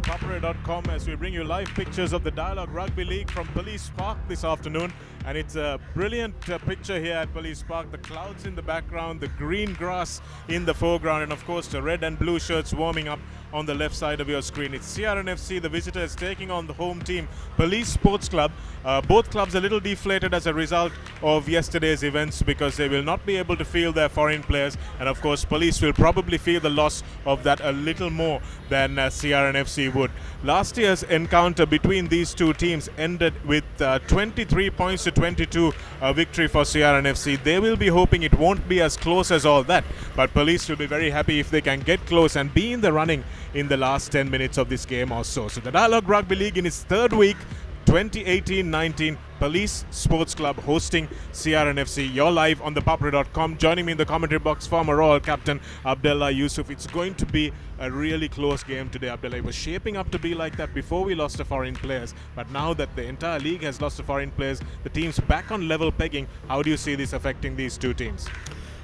ThePapare.com as we bring you live pictures of the Dialog Rugby League from Police Park this afternoon. And it's a brilliant picture here at Police Park. The clouds in the background, the green grass in the foreground, and of course the red and blue shirts warming up on the left side of your screen. It's CRNFC, the visitors, taking on the home team, Police Sports Club. Both clubs a little deflated as a result of yesterday's events because they will not be able to field their foreign players, and of course Police will probably feel the loss of that a little more than CRNFC would. Last year's encounter between these two teams ended with 23 points to 22 victory for CRNFC. They will be hoping it won't be as close as all that, but Police will be very happy if they can get close and be in the running in the last 10 minutes of this game or so. So the Dialog Rugby League in its third week, 2018-19, Police Sports Club hosting CRNFC. You're live on ThePapare.com. Joining me in the commentary box, former Royal captain Abdullah Yusuf. It's going to be a really close game today, Abdullah. It was shaping up to be like that before we lost the foreign players, but now that the entire league has lost the foreign players, the team's back on level pegging. How do you see this affecting these two teams?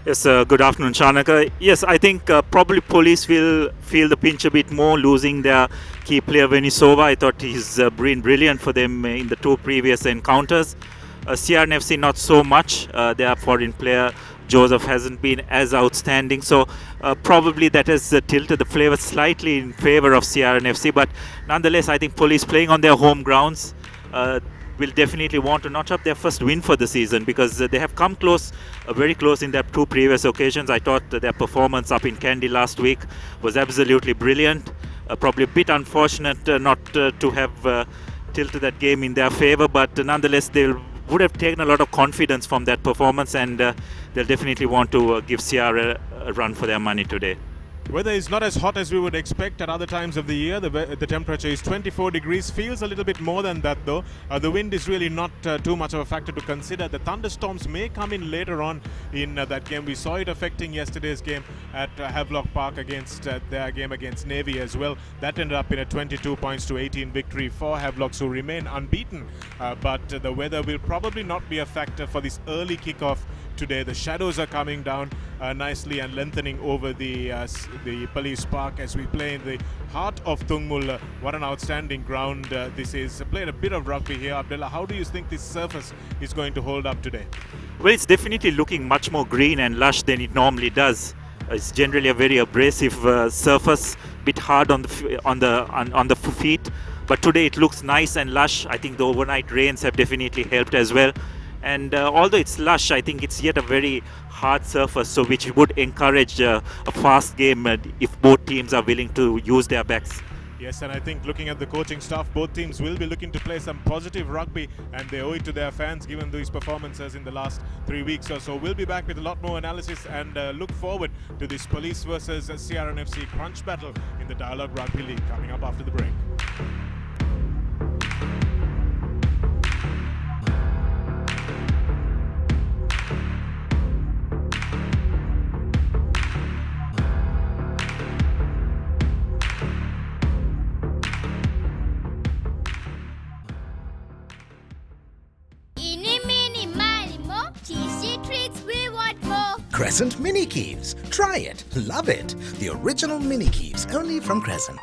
Yes, good afternoon, Shanaka. Yes, I think probably Police will feel the pinch a bit more, losing their key player Venisova. I thought he's been brilliant for them in the two previous encounters. CRNFC not so much. Their foreign player Joseph hasn't been as outstanding, so probably that has tilted the flavor slightly in favor of CRNFC. But nonetheless, I think Police playing on their home grounds will definitely want to notch up their first win for the season, because they have come close, very close in their two previous occasions. I thought their performance up in Kandy last week was absolutely brilliant. Probably a bit unfortunate not to have tilted that game in their favor, but nonetheless they would have taken a lot of confidence from that performance, and they'll definitely want to give CR a run for their money today. Weather is not as hot as we would expect at other times of the year. The temperature is 24 degrees. Feels a little bit more than that though. The wind is really not too much of a factor to consider. The thunderstorms may come in later on in that game. We saw it affecting yesterday's game at Havelock Park against their game against Navy as well. That ended up in a 22 points to 18 victory for Havelocks, who remain unbeaten. But the weather will probably not be a factor for this early kickoff today. The shadows are coming down nicely and lengthening over the Police Park as we play in the heart of Tungmul. What an outstanding ground this is. Played a bit of rugby here. Abdullah, how do you think this surface is going to hold up today? Well, it's definitely looking much more green and lush than it normally does. It's generally a very abrasive surface, bit hard on the feet, but today it looks nice and lush. I think the overnight rains have definitely helped as well. And although it's lush, I think it's yet a very hard surface, so which would encourage a fast game if both teams are willing to use their backs. Yes, and I think looking at the coaching staff, both teams will be looking to play some positive rugby, and they owe it to their fans given these performances in the last 3 weeks or so. We'll be back with a lot more analysis and look forward to this Police versus CRNFC crunch battle in the Dialog Rugby League coming up after the break. Crescent Mini Keeves. Try it. Love it. The original Mini Keeves, only from Crescent.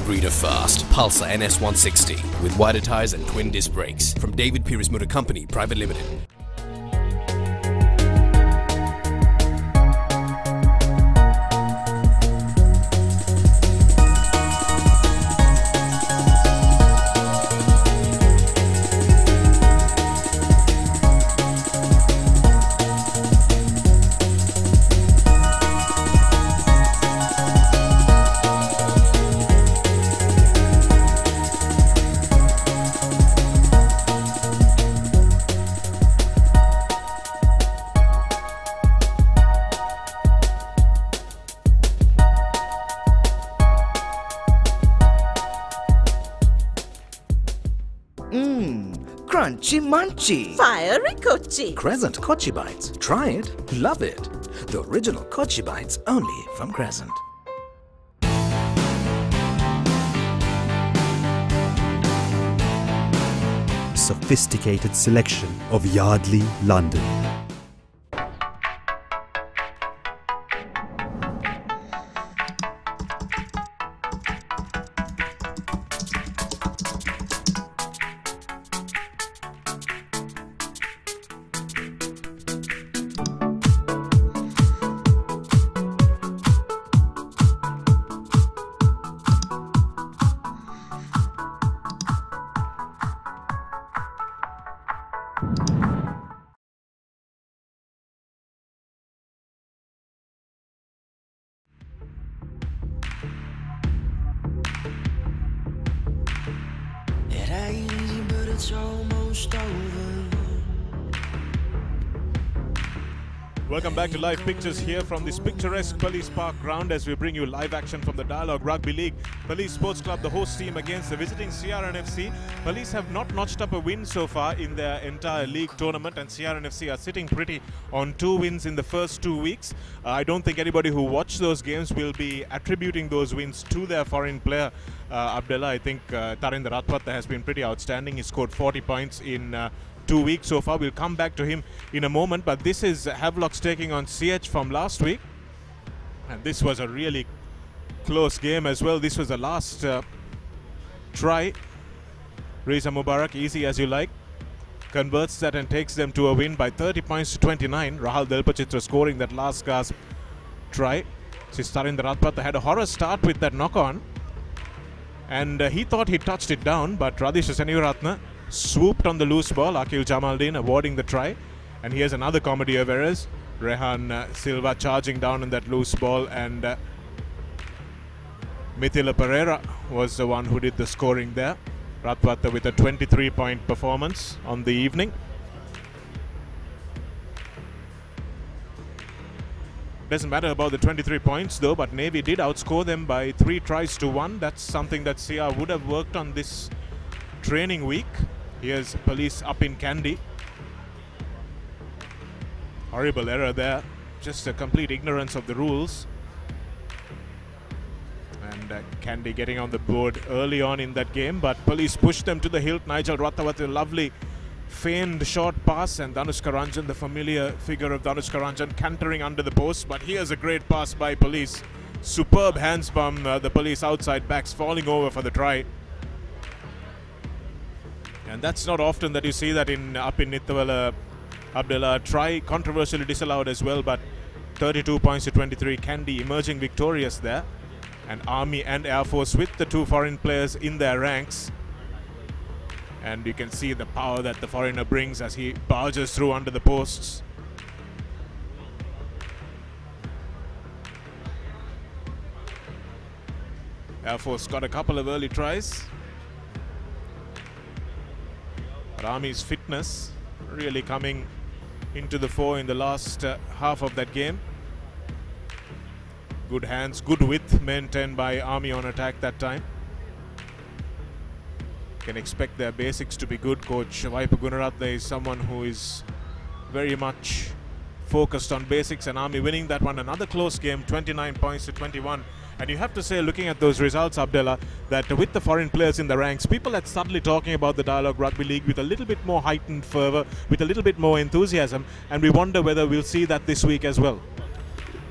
Breeder Fast Pulsar NS160 with wider tyres and twin disc brakes from David Pires Motor Company Private Limited. Kochi Manchi. Fiery Kochi. Crescent Kochi Bites. Try it, love it. The original Kochi Bites only from Crescent. Sophisticated selection of Yardley, London. It ain't easy, but it's almost over. Welcome back to live pictures here from this picturesque Police Park ground as we bring you live action from the Dialog Rugby League. Police Sports Club, the host team against the visiting CRNFC. Police have not notched up a win so far in their entire league tournament, and CRNFC are sitting pretty on 2 wins in the first 2 weeks. I don't think anybody who watched those games will be attributing those wins to their foreign player, Abdullah. I think Tarinder Ratwata has been pretty outstanding. He scored 40 points in 2 weeks so far. We'll come back to him in a moment, but this is Havelocks taking on CH from last week, and this was a really close game as well. This was the last try. Reza Mubarak, easy as you like, converts that and takes them to a win by 30 points to 29. Rahul Delpachitra scoring that last gasp try. Tarinder Ratwata had a horror start with that knock-on, and he thought he touched it down, but Radhisha Senivaratna swooped on the loose ball. Akil Jamaldeen awarding the try, and here's another comedy of errors. Rehan Silva charging down on that loose ball, and Mithila Pereira was the one who did the scoring there. Ratwata with a 23-point performance on the evening. Doesn't matter about the 23 points though, but Navy did outscore them by 3 tries to 1. That's something that CR would have worked on this training week. Here's Police up in Kandy. Horrible error there. Just a complete ignorance of the rules. And Kandy getting on the board early on in that game, but Police pushed them to the hilt. Nigel Ratawat, a lovely feigned short pass, and Dhanushka Ranjan, the familiar figure of Dhanushka Ranjan, cantering under the post. But here's a great pass by Police. Superb hands from the Police outside backs, falling over for the try. And that's not often that you see that up in Nithawala. Abdullah, try controversially disallowed as well, but 32 points to 23. Kandy emerging victorious there. And Army and Air Force with the 2 foreign players in their ranks. And you can see the power that the foreigner brings as he barges through under the posts. Air Force got a couple of early tries. But Army's fitness really coming into the fore in the last half of that game. Good hands, good width maintained by Army on attack that time. Can expect their basics to be good. Coach Vaipa Gunaratne is someone who is very much focused on basics, and Army winning that one. Another close game, 29 points to 21. And you have to say, looking at those results, Abdullah, that with the foreign players in the ranks, people are suddenly talking about the Dialog Rugby League with a little bit more heightened fervour, with a little bit more enthusiasm, and we wonder whether we'll see that this week as well.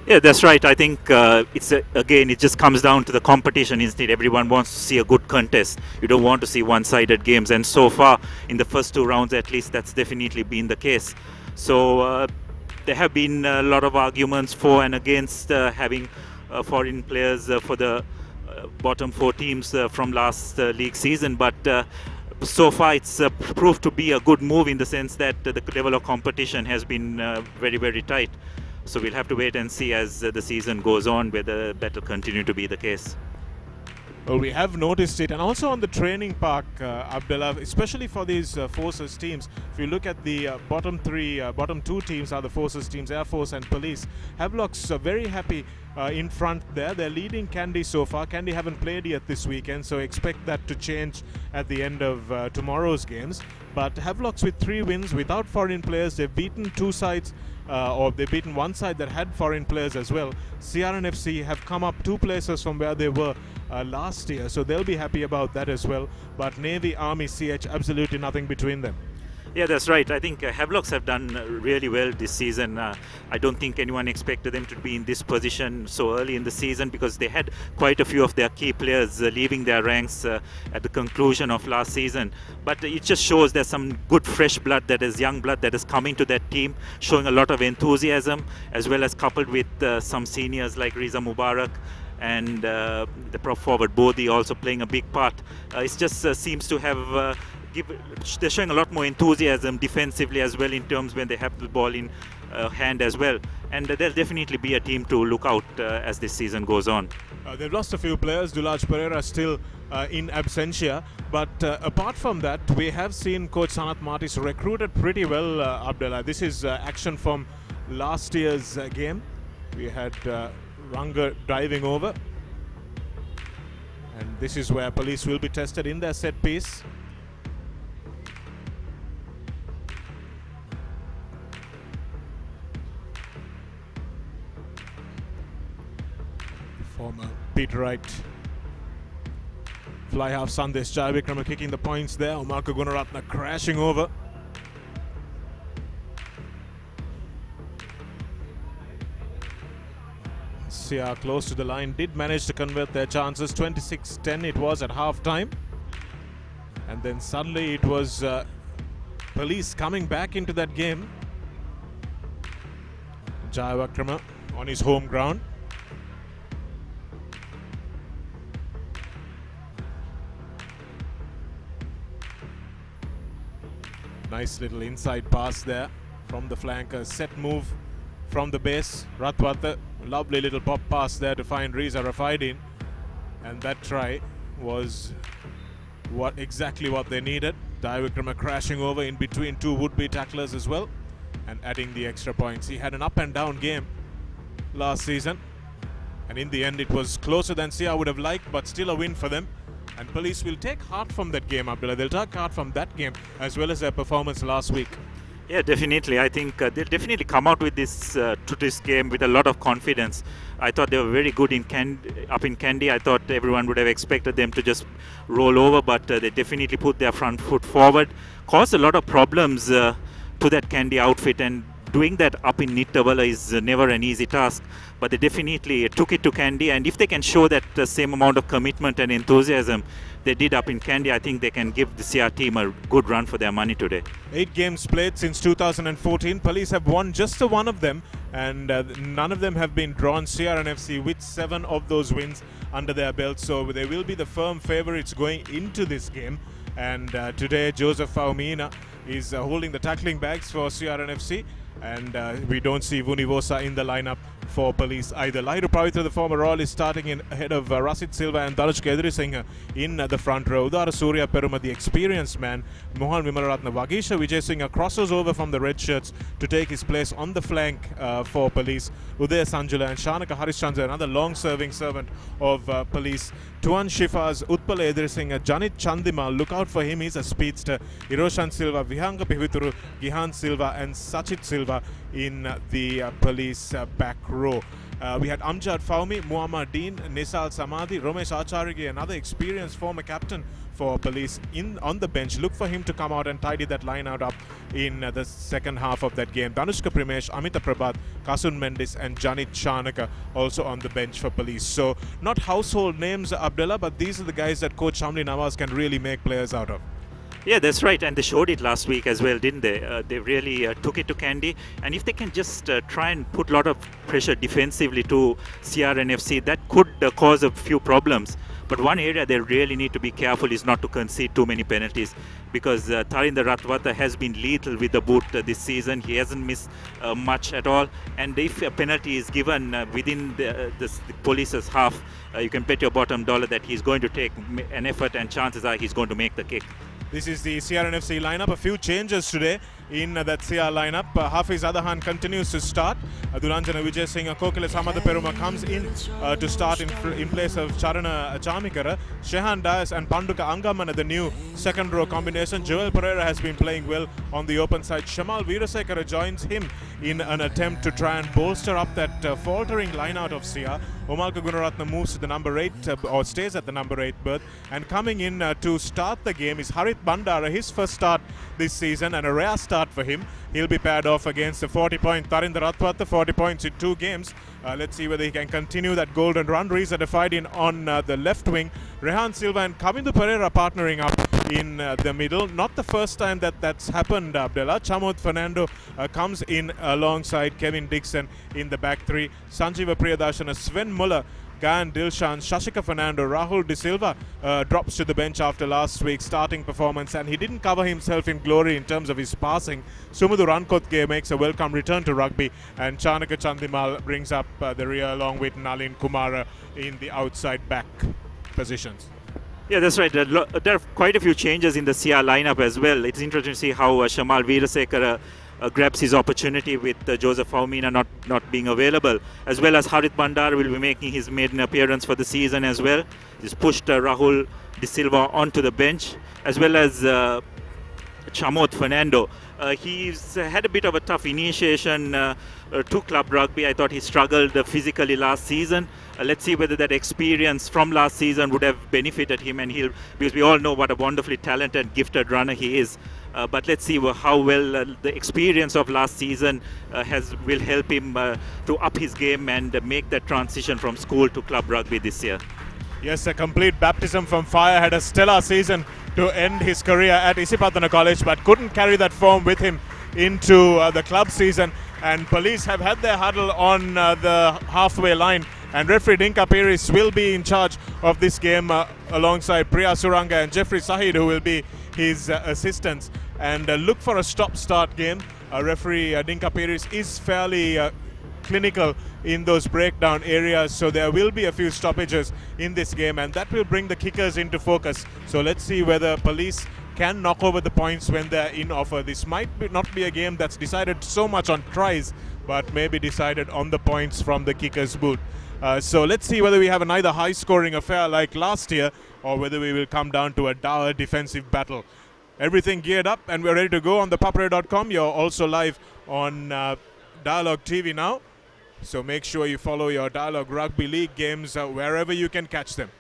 Yeah, that's right. I think again, it just comes down to the competition instead. Everyone wants to see a good contest. You don't want to see one-sided games, and so far, in the first 2 rounds at least, that's definitely been the case. So there have been a lot of arguments for and against having foreign players for the bottom 4 teams from last league season, but so far it's proved to be a good move in the sense that the level of competition has been very, very tight. So we'll have to wait and see as the season goes on whether that will continue to be the case. Well, we have noticed it, and also on the training park, Abdullah, especially for these forces teams. If you look at the bottom two teams are the forces teams, Air Force and Police. Havelocks are very happy in front there. They're leading Kandy so far. Kandy haven't played yet this weekend, so expect that to change at the end of tomorrow's games. But Havelocks with 3 wins without foreign players. They've beaten 2 sides, or they've beaten 1 side that had foreign players as well. CRNFC have come up 2 places from where they were last year, so they'll be happy about that as well. But Navy, Army, CH, absolutely nothing between them. Yeah, that's right. I think Havelocks have done really well this season. I don't think anyone expected them to be in this position so early in the season, because they had quite a few of their key players leaving their ranks at the conclusion of last season. But it just shows there's some good fresh blood, that is young blood that is coming to that team, showing a lot of enthusiasm, as well as coupled with some seniors like Riza Mubarak and the prop forward Bodhi also playing a big part. It just seems to have they're showing a lot more enthusiasm defensively as well, in terms when they have the ball in hand as well, and they'll definitely be a team to look out as this season goes on. They've lost a few players. Dulaj Pereira still in absentia, but apart from that, we have seen Coach Sanat Martis recruited pretty well, Abdullah. This is action from last year's game. We had Ranga diving over, and this is where Police will be tested in their set piece. Former Peter Wright fly half Sandesh Jayavikrama kicking the points there. Omaka Gunaratna crashing over. Sia close to the line, did manage to convert their chances. 26-10 it was at half time, and then suddenly it was Police coming back into that game. Jayavikrama on his home ground. Nice little inside pass there from the flanker. Set move from the base. Ratwata, lovely little pop pass there to find Riza Rafaidin. And that try was exactly what they needed. Dayavikrama crashing over in between 2 would-be tacklers as well, and adding the extra points. He had an up and down game last season, and in the end it was closer than Sia would have liked, but still a win for them. And Police will take heart from that game, Abdullah. They'll take heart from that game as well as their performance last week. Yeah, definitely. I think they'll definitely come out with this to this game with a lot of confidence. I thought they were very good up in Kandy. I thought everyone would have expected them to just roll over, but they definitely put their front foot forward, caused a lot of problems to that Kandy outfit, and doing that up in Nittawala is never an easy task. But they definitely took it to Kandy, and if they can show that same amount of commitment and enthusiasm they did up in Kandy, I think they can give the CR team a good run for their money today. 8 games played since 2014. Police have won just the one of them, and none of them have been drawn. CRNFC with 7 of those wins under their belt, so they will be the firm favourites going into this game. And today Joseph Faumina is holding the tackling bags for CRNFC, and we don't see Vunivosa in the lineup for Police either. Lairu Pavitra, the former Royal, is starting in ahead of Rasit Silva and Danush Kedrisinghe in the front row. Udara Surya Peruma, the experienced man. Mohan Vimalaratna Vagisha Vijay crosses over from the red shirts to take his place on the flank for Police. Uday Sanjula and Shanaka Harishchandra, another long-serving servant of Police. Tuan Shifaz, Utpal Edrisinghe, Janit Chandima, look out for him, he's a speedster. Iroshan Silva, Vihanga Pivituru, Gihan Silva and Sachit Silva in the Police back row. We had Amjad Faumi, Muammar Dean, Nisal Samadhi, Romesh Acharya, another experienced former captain for Police on the bench. Look for him to come out and tidy that line out up in the second half of that game. Danushka Primesh, Amita Prabhat, Kasun Mendis and Janit Chanaka also on the bench for Police. So not household names, Abdullah, but these are the guys that Coach Shamli Nawaz can really make players out of. Yeah, that's right, and they showed it last week as well, didn't they? They really took it to Kandy, and if they can just try and put a lot of pressure defensively to CRNFC, that could cause a few problems. But one area they really need to be careful is not to concede too many penalties, because Tharinda Ratwata has been lethal with the boot this season. He hasn't missed much at all, and if a penalty is given within the Police's half, you can bet your bottom dollar that he's going to take an effort, and chances are he's going to make the kick. This is the CRNFC lineup. A few changes today in that CR lineup. Hafiz Adahan continues to start. Duranjana Vijay Singh Kokila Samada Peruma comes in to start in place of Charana Chamikara. Shehan Dias and Panduka Angaman at the new second row combination. Joel Pereira has been playing well on the open side. Shamal Veerasekara joins him in an attempt to try and bolster up that faltering line out of CR. Omalka Gunaratna moves to the number 8 or stays at the number 8 berth. And coming in to start the game is Harit Bandara, his first start this season and a rare start for him. He'll be paired off against the 40-point Tharinda Ratwata, 40 points in 2 games. Let's see whether he can continue that golden run. Reza defied in on the left wing. Rehan Silva and Kavindu Pereira partnering up in the middle. Not the first time that's happened, Abdullah. Chamod Fernando comes in alongside Kevin Dixon in the back three. Sanjeeva Priyadashana, Sven Muller, Gayan Dilshan, Shashika Fernando, Rahul De Silva drops to the bench after last week's starting performance, and he didn't cover himself in glory in terms of his passing. Sumudu Rankotge makes a welcome return to rugby, and Chanaka Chandimal brings up the rear along with Nalin Kumara in the outside back positions. Yeah, that's right. There are quite a few changes in the CR lineup as well. It's interesting to see how Shamal Veerasekara grabs his opportunity with Joseph Faumina not being available, as well as Harit Bandar will be making his maiden appearance for the season as well. He's pushed Rahul De Silva onto the bench, as well as Chamot Fernando. He's had a bit of a tough initiation to club rugby. I thought he struggled physically last season. Let's see whether that experience from last season would have benefited him, and because we all know what a wonderfully talented, gifted runner he is. But let's see how well the experience of last season will help him to up his game and make that transition from school to club rugby this year. Yes, a complete baptism from fire. Had a stellar season to end his career at Isipatana College, but couldn't carry that form with him into the club season. And Police have had their huddle on the halfway line, and referee Dinka Piris will be in charge of this game alongside Priya Suranga and Jeffrey Sahid, who will be his assistants. And look for a stop-start game. Referee Dinka Piris is fairly clinical in those breakdown areas, so there will be a few stoppages in this game, and that will bring the kickers into focus. So let's see whether Police can knock over the points when they're in offer. This might not be a game that's decided so much on tries, but maybe decided on the points from the kicker's boot. So let's see whether we have another high-scoring affair like last year, or whether we will come down to a dour defensive battle. Everything geared up, and we're ready to go on ThePapare.com. You're also live on Dialog TV now, so make sure you follow your Dialog Rugby League games wherever you can catch them.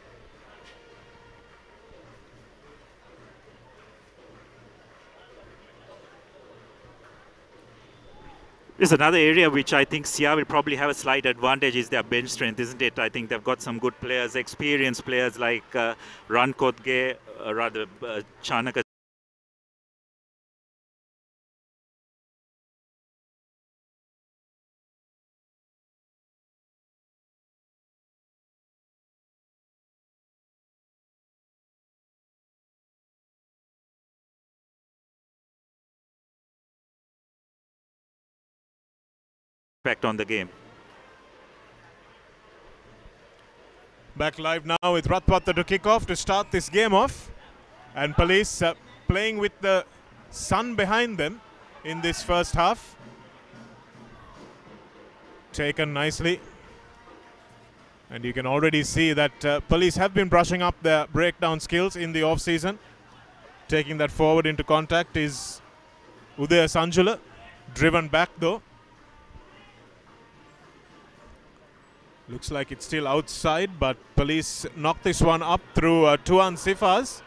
There's another area which I think CR will probably have a slight advantage is their bench strength, isn't it? I think they've got some good players, experienced players like Rankotge, Chanaka. On the game. Back live now with Ratwata to kick off to start this game off, and Police playing with the sun behind them in this first half. Taken nicely, and you can already see that Police have been brushing up their breakdown skills in the off season. Taking that forward into contact is Udaya Sanjula, driven back though. Looks like it's still outside, but Police knock this one up through Tuan Sifas.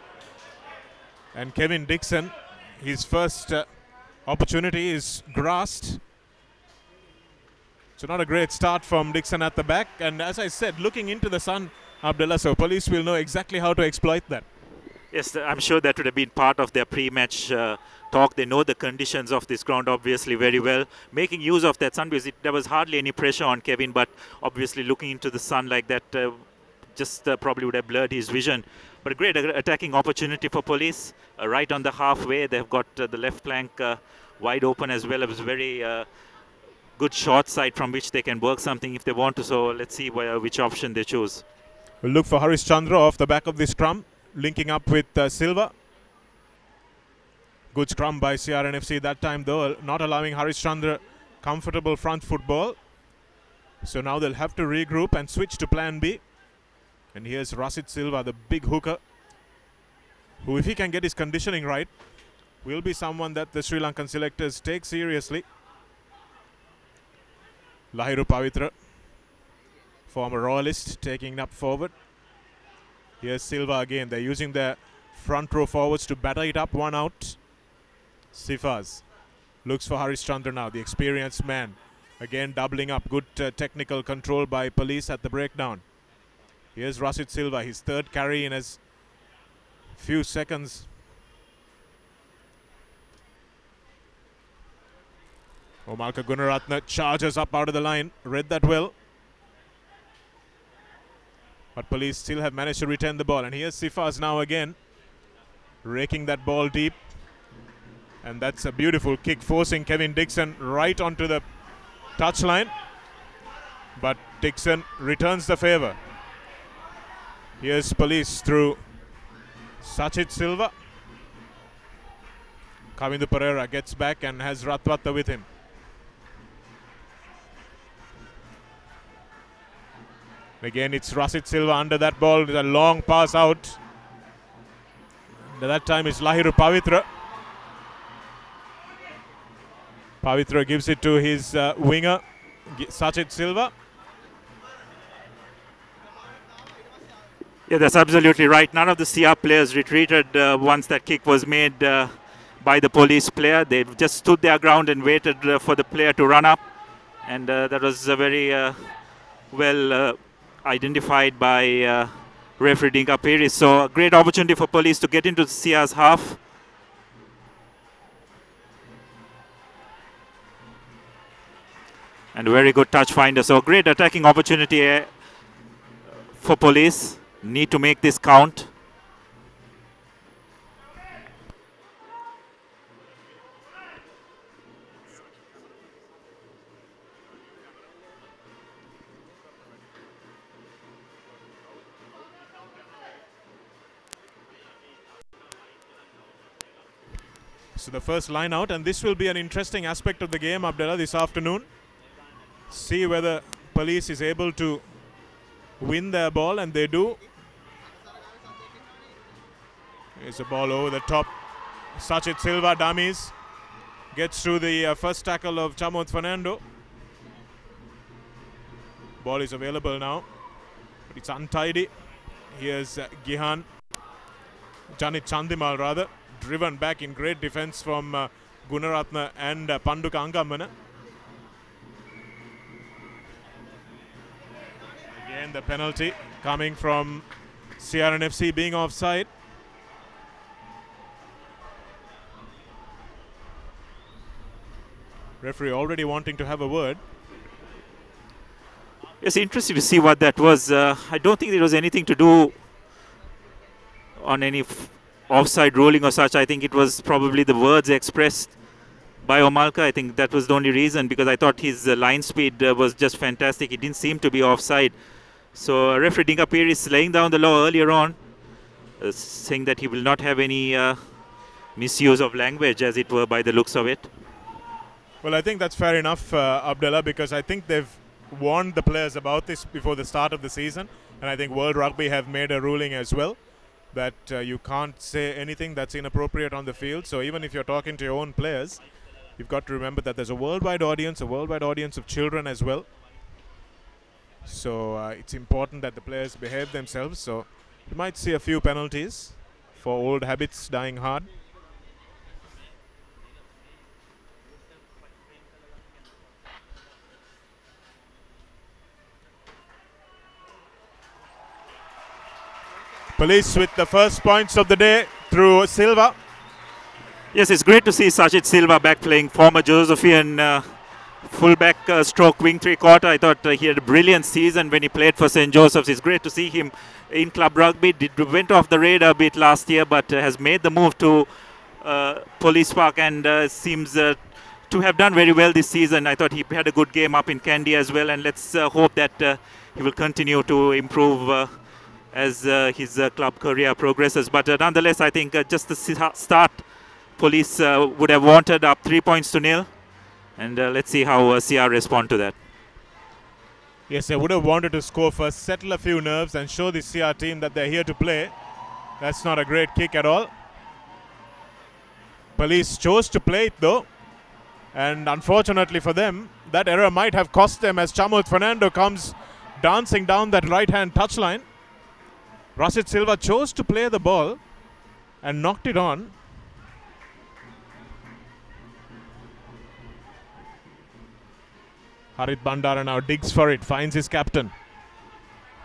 And Kevin Dixon, his first opportunity is grasped. So not a great start from Dixon at the back. And as I said, looking into the sun, Abdullah, so Police will know exactly how to exploit that. Yes, I'm sure that would have been part of their pre-match talk. They know the conditions of this ground obviously very well. Making use of that sun, because there was hardly any pressure on Kevin, but obviously looking into the sun like that, just probably would have blurred his vision. But a great attacking opportunity for Police. Right on the halfway, they've got the left flank wide open as well. It was very good short side from which they can work something if they want to. So let's see which option they choose. We'll look for Harish Chandra off the back of the scrum, linking up with Silva. Good scrum by CRNFC that time, though, not allowing Harish Chandra comfortable front football. So now they'll have to regroup and switch to plan B. And here's Rasit Silva, the big hooker, who, if he can get his conditioning right, will be someone that the Sri Lankan selectors take seriously. Lahiru Pavitra, former royalist, taking up forward. Here's Silva again. They're using their front row forwards to batter it up, one out. Sifaz looks for Harish Chandra now, the experienced man. Again doubling up. Good technical control by Police at the breakdown. Here's Rasit Silva, his third carry in as few seconds. Omalka Gunaratne charges up out of the line. Read that well. But Police still have managed to retain the ball. And here's Sifaz now again, raking that ball deep. And that's a beautiful kick, forcing Kevin Dixon right onto the touchline. But Dixon returns the favour. Here's Police through Sachit Silva. Kavindu Pereira gets back and has Ratwatta with him. Again, it's Rasit Silva under that ball. There's a long pass out. And that time it's Lahiru Pavitra. Pavitra gives it to his winger, Sachit Silva. Yeah, that's absolutely right. None of the CR players retreated once that kick was made by the Police player. They just stood their ground and waited for the player to run up. And that was very well identified by referee Dinka Peri. So a great opportunity for Police to get into the CR's half. And a very good touch finder. So great attacking opportunity for Police. Need to make this count. So the first line out, and this will be an interesting aspect of the game, Abdullah, this afternoon. See whether Police is able to win their ball, and they do. Here's a ball over the top. Sachit Silva dummies. Gets through the first tackle of Chamod Fernando. Ball is available now, but it's untidy. Here's Gihan. Janit Chandimal rather. Driven back in great defense from Gunaratne and Panduka Angamana. Again the penalty coming from CRNFC being offside. Referee already wanting to have a word. It's interesting to see what that was. I don't think there was anything to do on any offside ruling or such. I think it was probably the words expressed by Omalka. I think that was the only reason, because I thought his line speed was just fantastic. It didn't seem to be offside. So referee Dinka Peri is laying down the law earlier on, saying that he will not have any misuse of language, as it were, by the looks of it. Well, I think that's fair enough, Abdullah, because I think they've warned the players about this before the start of the season, and I think World Rugby have made a ruling as well that you can't say anything that's inappropriate on the field. So even if you're talking to your own players, you've got to remember that there's a worldwide audience of children as well. So it's important that the players behave themselves. So you might see a few penalties for old habits dying hard. Police with the first points of the day through Silva. Yes, it's great to see Sachit Silva back playing, former Josephian fullback stroke wing three-quarter. I thought he had a brilliant season when he played for St. Joseph's. It's great to see him in club rugby. Went off the radar a bit last year, but has made the move to Police Park and seems to have done very well this season. I thought he had a good game up in Kandy as well, and let's hope that he will continue to improve as his club career progresses. But nonetheless, I think just the start, Police would have wanted up 3 points to nil. And let's see how CR respond to that. Yes, they would have wanted to score first, settle a few nerves and show the CR team that they're here to play. That's not a great kick at all. Police chose to play it though. And unfortunately for them, that error might have cost them as Chamuth Fernando comes dancing down that right-hand touchline. Rashid Silva chose to play the ball and knocked it on. Harit Bandara now digs for it, finds his captain.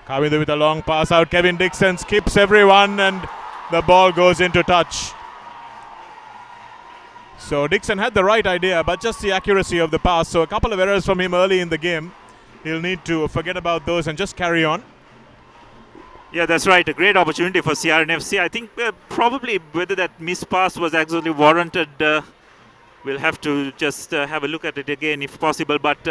Kavindu with a long pass out. Kevin Dixon skips everyone and the ball goes into touch. So Dixon had the right idea, but just the accuracy of the pass. So a couple of errors from him early in the game. He'll need to forget about those and just carry on. Yeah, that's right. A great opportunity for CRNFC. I think probably whether that missed pass was actually warranted, we'll have to just have a look at it again if possible. But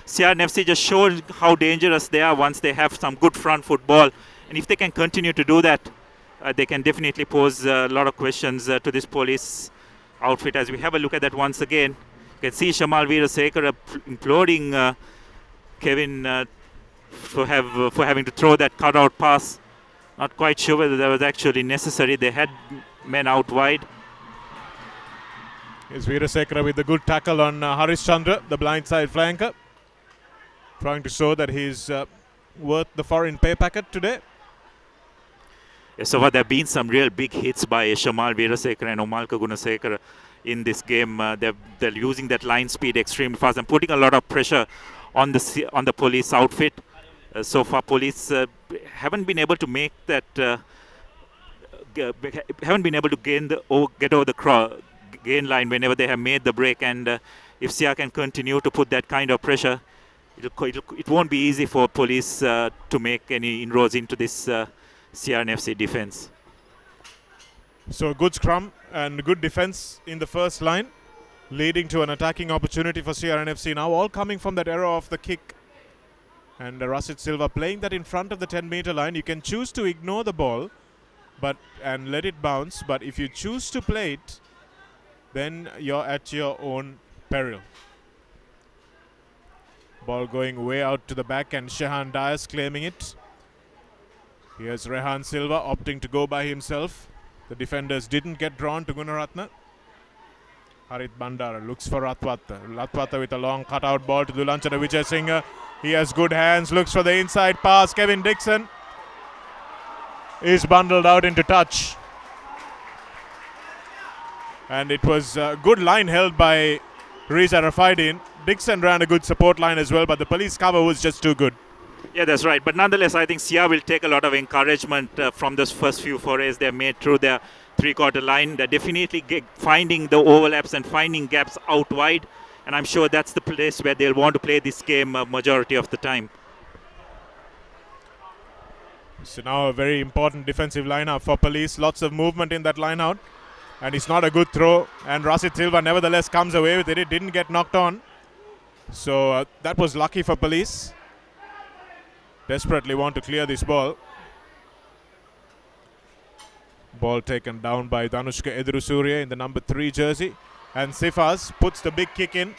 CRNFC just showed how dangerous they are once they have some good front football. And if they can continue to do that, they can definitely pose a lot of questions to this police outfit. As we have a look at that once again, you can see Shamal Veerasekara imploring Kevin for having to throw that cutout pass. Not quite sure whether that was actually necessary. They had men out wide. Here's Veerasekara with the good tackle on Harish Chandra, the blindside flanker. Trying to show that he's worth the foreign pay packet today. Yeah, so far there have been some real big hits by Shamal Veerasekara and Omalka Gunasekara in this game. They're using that line speed extremely fast and putting a lot of pressure on the police outfit. So far, police haven't been able to make that. Haven't been able to get over the gain line whenever they have made the break. And if CR can continue to put that kind of pressure, it won't be easy for police to make any inroads into this CRNFC defense. So a good scrum and good defense in the first line, leading to an attacking opportunity for CRNFC now, all coming from that error of the kick. And Rashid Silva playing that in front of the 10-meter line. You can choose to ignore the ball and let it bounce, but if you choose to play it, then you're at your own peril. Ball going way out to the back and Shehan Dias claiming it. Here's Rehan Silva opting to go by himself. The defenders didn't get drawn to Gunaratna. Harit Bandara looks for Ratwata. Ratwata with a long cutout ball to Dulanchana Vijay Singh. He has good hands, looks for the inside pass. Kevin Dixon is bundled out into touch. And it was a good line held by Riza Rafaidin. Dixon ran a good support line as well, but the police cover was just too good. Yeah, that's right. But nonetheless, I think CR will take a lot of encouragement from those first few forays they made through their three-quarter line. They're definitely finding the overlaps and finding gaps out wide. And I'm sure that's the place where they'll want to play this game a majority of the time. So now a very important defensive line-out for police. Lots of movement in that line-out. And it's not a good throw. And Rashid Silva nevertheless comes away with it. It didn't get knocked on. So that was lucky for police. Desperately want to clear this ball. Ball taken down by Danushka Edrusurya in the number 3 jersey. And Sifas puts the big kick in.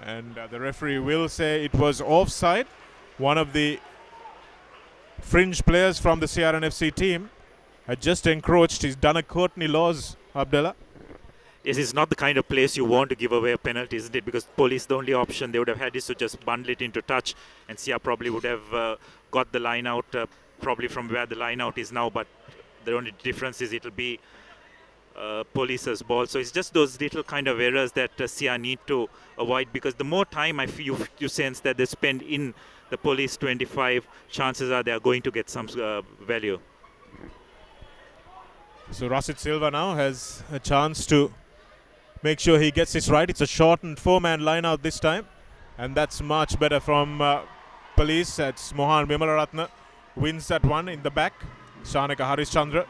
And the referee will say it was offside. One of the fringe players from the CRNFC team had just encroached. He's done a Courtney Laws, Abdullah. Yes, it's not the kind of place you want to give away a penalty, isn't it? Because police, the only option they would have had is to just bundle it into touch. And CR probably would have got the line out probably from where the line out is now. But the only difference is it'll be police's ball. So it's just those little kind of errors that CR need to avoid, because the more time I feel you sense that they spend in the police 25, chances are they are going to get some value. So Rasid Silva now has a chance to make sure he gets this right. It's a shortened 4-man line out this time. And that's much better from Police. That's Mohan Vimalaratne wins that one in the back. Shanaka Harishchandra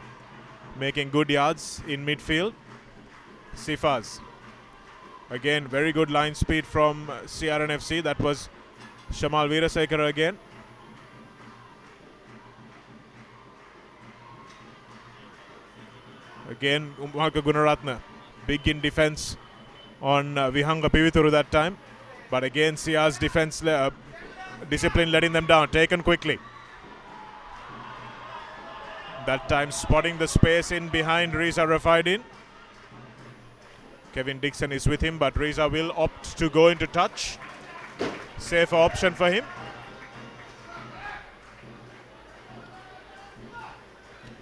making good yards in midfield. Sifaz. Again, very good line speed from CRNFC. That was Shamal Veerasekara again. Again, Umalka Gunaratne, big in defense on Vihanga Pivithuru that time. But again, Sia's defense discipline letting them down, taken quickly. That time spotting the space in behind Riza Rafaidin. Kevin Dixon is with him, but Riza will opt to go into touch. Safer option for him.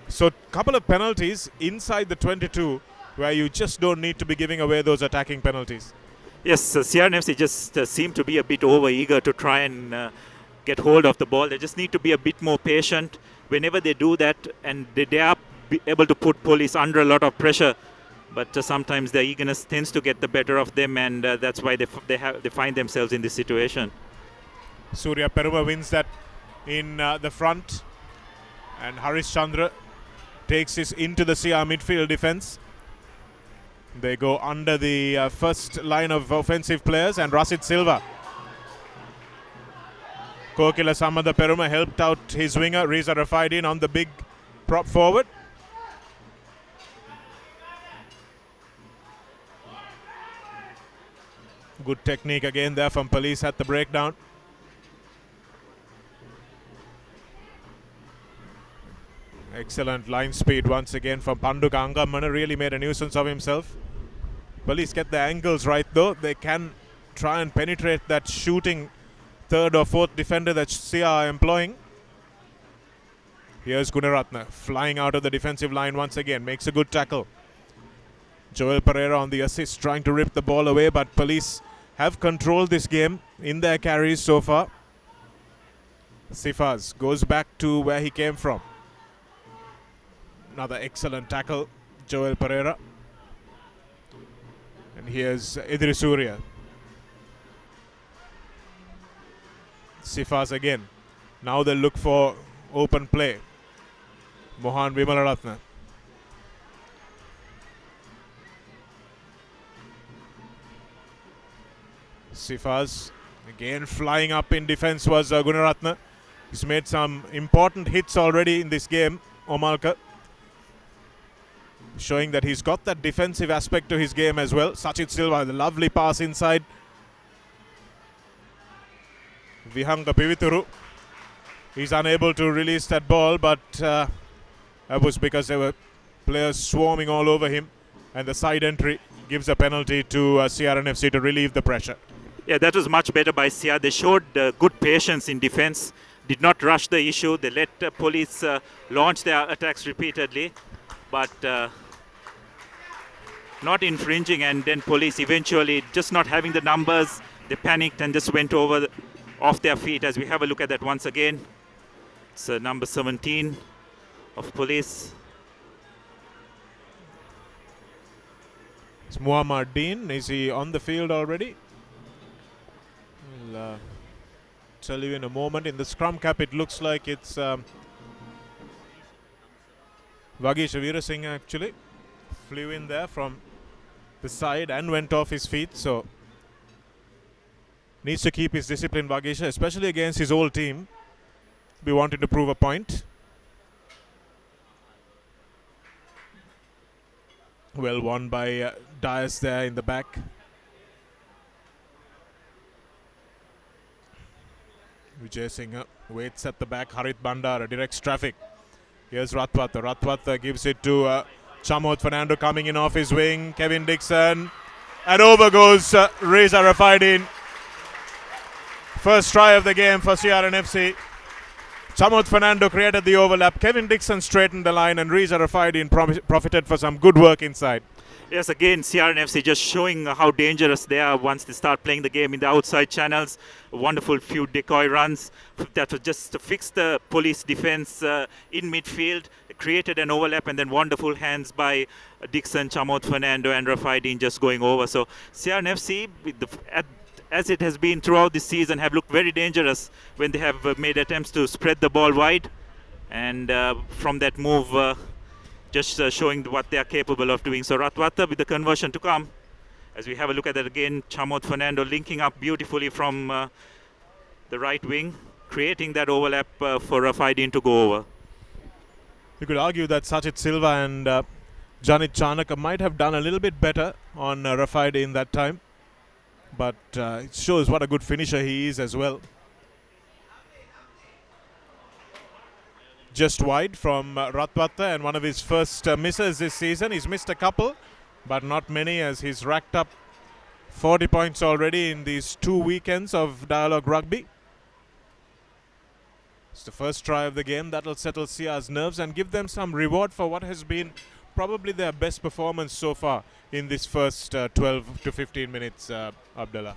So, couple of penalties inside the 22 where you just don't need to be giving away those attacking penalties. Yes, CRNFC just seem to be a bit over-eager to try and get hold of the ball. They just need to be a bit more patient whenever they do that, and they are able to put Police under a lot of pressure. But sometimes their eagerness tends to get the better of them, and that's why they find themselves in this situation. Surya Peruma wins that in the front, and Harish Chandra takes this into the CR midfield defense. They go under the first line of offensive players, and Rasid Silva. Kokila Samada Peruma helped out his winger Riza Rafaidin on the big prop forward. Good technique again there from Police at the breakdown. Excellent line speed once again from Pandu Kangamana. Really made a nuisance of himself. Police get the angles right though. They can try and penetrate that shooting third or fourth defender that Sia are employing. Here's Gunaratne flying out of the defensive line once again. Makes a good tackle. Joel Pereira on the assist, trying to rip the ball away, but Police have controlled this game in their carries so far. Sifaz goes back to where he came from. Another excellent tackle, Joel Pereira. And here's Idris Surya. Sifaz again. Now they'll look for open play. Mohan Vimalaratne. Sifaz again flying up in defense was Gunaratne. He's made some important hits already in this game, Omalka. Showing that he's got that defensive aspect to his game as well. Sachit Silva, the lovely pass inside. Vihanga Pivithuru. He's unable to release that ball, but that was because there were players swarming all over him. And the side entry gives a penalty to CRNFC to relieve the pressure. Yeah, that was much better by Sia. They showed good patience in defense. Did not rush the issue. They let Police launch their attacks repeatedly. But not infringing, and then Police eventually just not having the numbers. They panicked and just went over off their feet. As we have a look at that once again. It's number 17 of Police. It's Muhammad Dean. Is he on the field already? I'll tell you in a moment. In the scrum cap, it looks like it's Vagesh Veerasinghe actually. Flew in there from the side and went off his feet. So needs to keep his discipline, Vagesh, especially against his old team. We wanted to prove a point. Well won by Dias there in the back. Vijay Singh waits at the back. Harit Bandara directs traffic. Here's Ratwata. Ratwata gives it to Chamod Fernando coming in off his wing. Kevin Dixon. And over goes Reza Rafaidin. First try of the game for CRNFC. Chamod Fernando created the overlap. Kevin Dixon straightened the line, and Reza Rafaidin profited for some good work inside. Yes, again, CRNFC just showing how dangerous they are once they start playing the game in the outside channels. A wonderful few decoy runs that was just to fix the Police defense in midfield. created an overlap, and then wonderful hands by Dixon, Chamot Fernando and Rafaidin just going over. So CRNFC, as it has been throughout this season, have looked very dangerous when they have made attempts to spread the ball wide, and from that move just showing what they are capable of doing. So Ratwata with the conversion to come. As we have a look at that again, Chamot Fernando linking up beautifully from the right wing, creating that overlap for Rafaidin to go over. You could argue that Sachit Silva and Janit Chanaka might have done a little bit better on Rafaidin that time, but it shows what a good finisher he is as well. Just wide from Ratwata, and one of his first misses this season. He's missed a couple, but not many, as he's racked up 40 points already in these 2 weekends of Dialog Rugby. It's the first try of the game. That'll settle Sia's nerves and give them some reward for what has been probably their best performance so far in this first 12 to 15 minutes, Abdullah.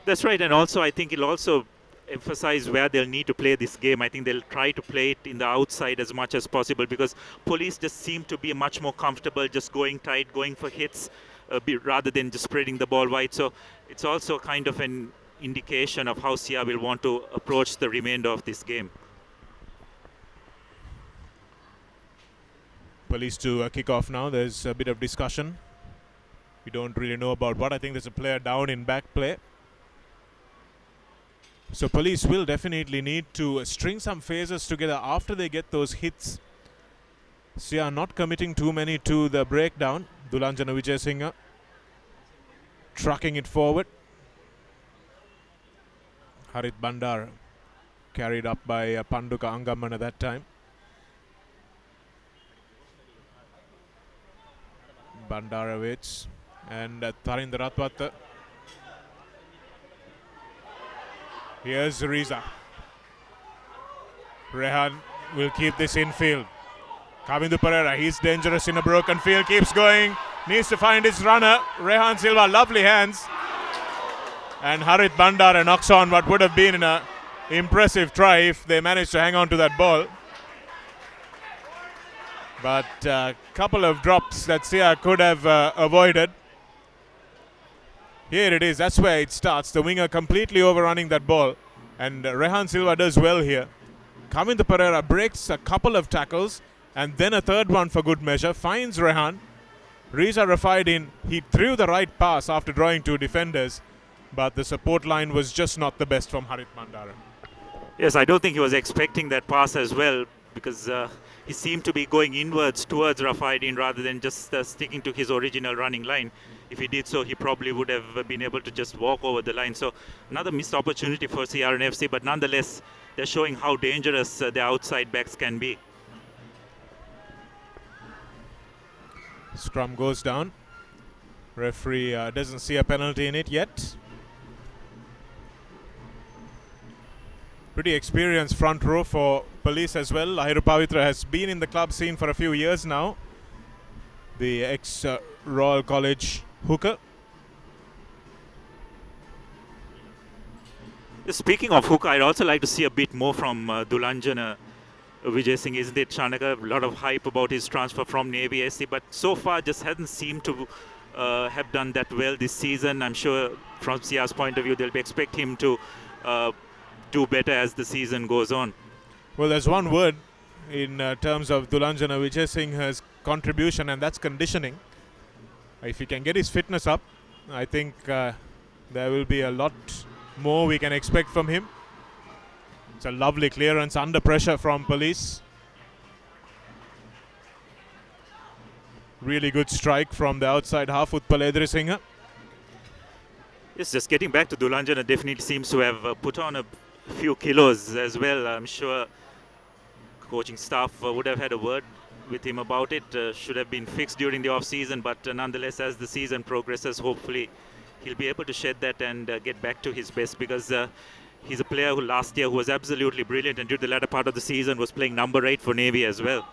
That's right, and also I think it'll also emphasize where they'll need to play this game. I think they'll try to play it in the outside as much as possible, because Police just seem to be much more comfortable just going tight, going for hits, rather than just spreading the ball wide. So it's also kind of an indication of how Sia will want to approach the remainder of this game. Police to kick off now. There's a bit of discussion. We don't really know about what. I think there's a player down in back play. So Police will definitely need to string some phases together after they get those hits. Sia not committing too many to the breakdown. Dulanjana Vijayasinghe trucking it forward. Harit Bandara carried up by Panduka Angamana that time. Bandara waits, and Tarinder Ratwata. Here's Riza. Rehan will keep this infield. Kavindu Pereira, he's dangerous in a broken field, keeps going, needs to find his runner. Rehan Silva, lovely hands. And Harit Bandara knocks on what would have been an impressive try if they managed to hang on to that ball. But a couple of drops that Sia could have avoided. Here it is, that's where it starts. The winger completely overrunning that ball. And Rehan Silva does well here. Kavindu Pereira breaks a couple of tackles, and then a third one for good measure. Finds Rehan. Riza Rafaidin, he threw the right pass after drawing two defenders, but the support line was just not the best from Harit Bandara. Yes, I don't think he was expecting that pass as well, because he seemed to be going inwards towards Rafaidin rather than just sticking to his original running line. If he did so, he probably would have been able to just walk over the line. So another missed opportunity for CRNFC, but nonetheless, they're showing how dangerous the outside backs can be. Scrum goes down. Referee doesn't see a penalty in it yet. Pretty experienced front row for Police as well. Lahiru Pavitra has been in the club scene for a few years now. The ex-Royal College hooker. Speaking of hooker, I'd also like to see a bit more from Dulanjana Vijayasinghe, isn't it, Chanaka? A lot of hype about his transfer from Navy SC, but so far just hasn't seemed to have done that well this season. I'm sure from Sia's point of view, they'll be expect him to do better as the season goes on. Well, there's one word in terms of Dulanjana Vijayasinghe's contribution, and that's conditioning. If he can get his fitness up, I think there will be a lot more we can expect from him. It's a lovely clearance under pressure from Police. Really good strike from the outside half with Paledri Singh. Yes, just getting back to Dulanjana, definitely seems to have put on a few kilos as well. I'm sure coaching staff would have had a word with him about it. Should have been fixed during the off-season, but nonetheless, as the season progresses, hopefully he'll be able to shed that and get back to his best, because he's a player who last year who was absolutely brilliant, and during the latter part of the season was playing number 8 for Navy as well.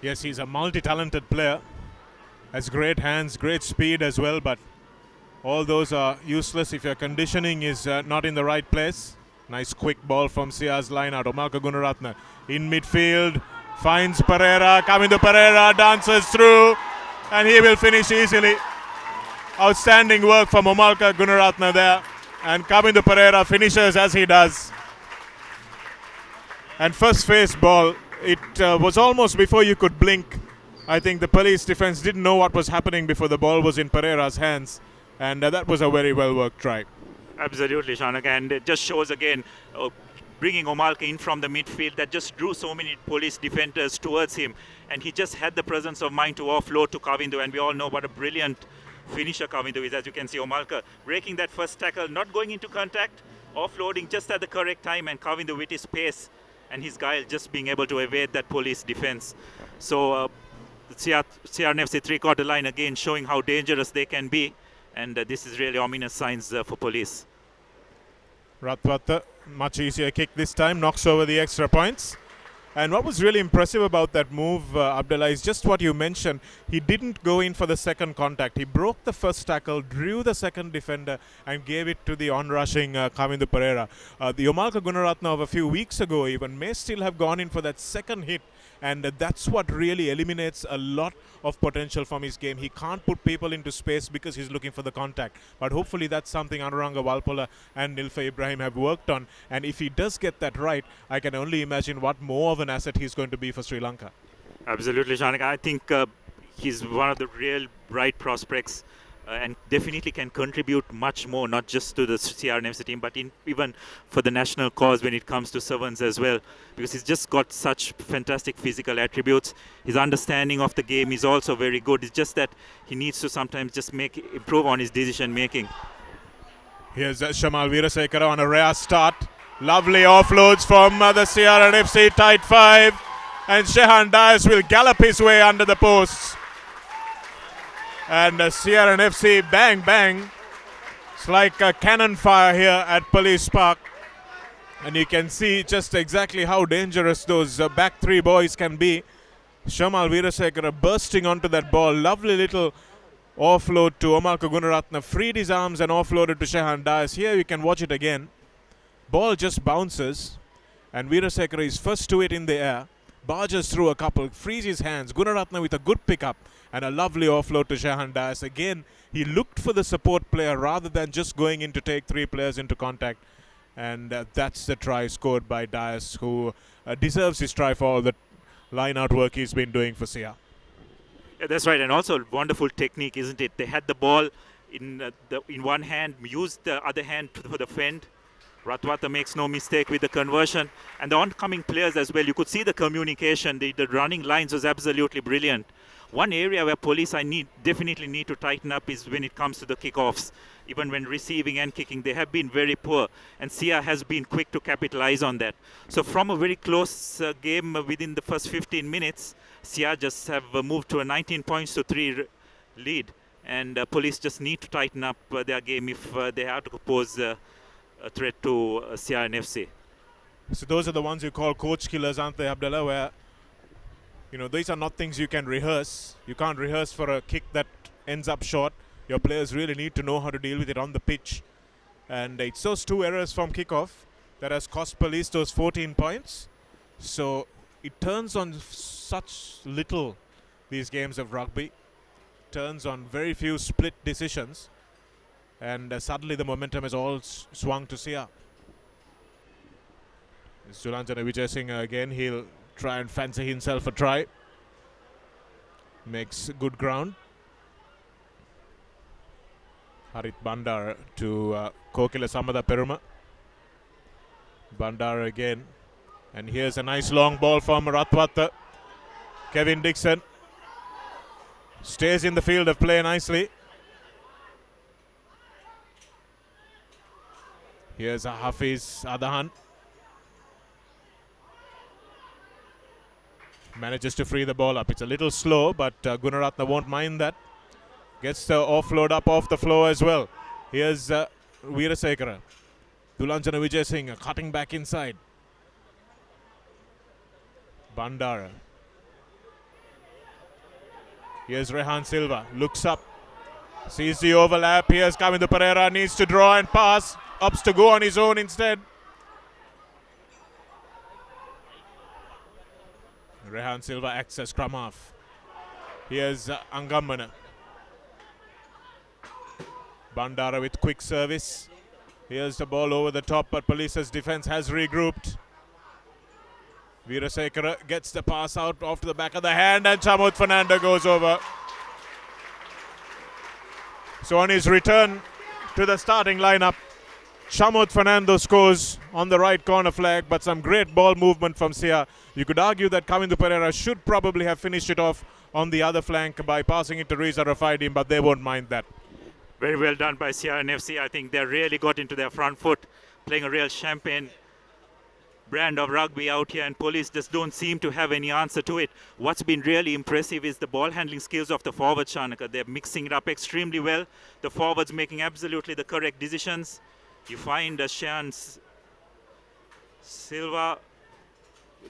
Yes, he's a multi-talented player. Has great hands, great speed as well, but all those are useless if your conditioning is not in the right place. Nice quick ball from Sia's line out. Omaka Gunaratne in midfield. Finds Pereira, Kavindu Pereira dances through, and he will finish easily. Outstanding work from Omalka Gunaratne there, and Kavindu Pereira finishes as he does. And first face ball, it was almost before you could blink. I think the police defense didn't know what was happening before the ball was in Pereira's hands, and that was a very well worked try. Absolutely, Shanak, and it just shows again bringing Omalka in from the midfield that just drew so many police defenders towards him, and he just had the presence of mind to offload to Kavindu, and we all know what a brilliant finisher Kavindu is. As you can see, Omalka breaking that first tackle, not going into contact, offloading just at the correct time, and Kavindu with his pace and his guile just being able to evade that police defense. So CRNFC three-quarter line again showing how dangerous they can be, and this is really ominous signs for police. Ratwata, much easier kick this time, knocks over the extra points. And what was really impressive about that move, Abdullah, is just what you mentioned. He didn't go in for the second contact. He broke the first tackle, drew the second defender, and gave it to the on-rushing Kavindu Pereira. The Omalka Gunaratne of a few weeks ago even may still have gone in for that second hit, and that's what really eliminates a lot of potential from his game. He can't put people into space because he's looking for the contact. But hopefully that's something Anuranga Walpola and Nilfa Ibrahim have worked on. And if he does get that right, I can only imagine what more of an asset he's going to be for Sri Lanka. Absolutely, Shanak. I think he's one of the real bright prospects and definitely can contribute much more, not just to the CRNFC team, but even for the national cause when it comes to sevens as well, because he's just got such fantastic physical attributes. His understanding of the game is also very good. It's just that he needs to sometimes just improve on his decision making. Here's Shamal Veerasekara on a rare start. Lovely offloads from the CRNFC tight five, and Shehan Dias will gallop his way under the posts. And CRNFC, bang, bang. It's like a cannon fire here at Police Park. And you can see just exactly how dangerous those back three boys can be. Shamal Veerasekara bursting onto that ball. Lovely little offload to Omalka Gunaratne. Freed his arms and offloaded to Shehan Dias. Here you can watch it again. Ball just bounces. And Veerasekara is first to it in the air. Barges through a couple. Frees his hands. Gunaratne with a good pickup. And a lovely offload to Shehan Dias. Again, he looked for the support player rather than just going in to take three players into contact. And that's the try scored by Dias, who deserves his try for all the line-out work he's been doing for Sia. Yeah, that's right, and also wonderful technique, isn't it? They had the ball in one hand, used the other hand for the fend. Ratwata makes no mistake with the conversion. And the oncoming players as well, you could see the communication, the running lines was absolutely brilliant. One area where police definitely need to tighten up is when it comes to the kickoffs. Even when receiving and kicking, they have been very poor. And Sia has been quick to capitalize on that. So from a very close game within the first 15 minutes, Sia just have moved to a 19 points to 3 lead. And police just need to tighten up their game if they have to pose a threat to CRNFC. So those are the ones you call coach killers, aren't they, Abdullah? Where, you know, these are not things you can rehearse. You can't rehearse for a kick that ends up short. Your players really need to know how to deal with it on the pitch. And it's those 2 errors from kickoff that has cost police those 14 points. So it turns on such little, these games of rugby. Turns on very few split decisions. And suddenly the momentum is all swung to Sia. Zulanjana Vijay Singh again. He'll try and fancy himself a try. Makes good ground. Harit Bandar to Kokila Samada Peruma. Bandar again. And here's a nice long ball from Ratwata. Kevin Dixon stays in the field of play nicely. Here's a Hafiz Adahan. Manages to free the ball up. It's a little slow, but Gunaratne won't mind that. Gets the offload up off the floor as well. Here's Veerasekara. Dulanjana Vijay Singh cutting back inside. Bandara. Here's Rehan Silva. Looks up. Sees the overlap. Here's Kavindu Pereira. Needs to draw and pass. Opts to go on his own instead. Rehan Silva acts as scrum half. Here's Angamana. Bandara with quick service. Here's the ball over the top, but Police's defense has regrouped. Veerasekara gets the pass out off to the back of the hand, and Chamut Fernando goes over. So on his return to the starting lineup, Chamut Fernando scores on the right corner flag, but some great ball movement from Sia. You could argue that Kamindu Pereira should probably have finished it off on the other flank by passing it to Riza Rafaidim, but they won't mind that. Very well done by CRNFC. I think they really got into their front foot, playing a real champagne brand of rugby out here, and Police just don't seem to have any answer to it. What's been really impressive is the ball handling skills of the forwards, Shanaka. They're mixing it up extremely well. The forwards making absolutely the correct decisions. You find Shan Silva,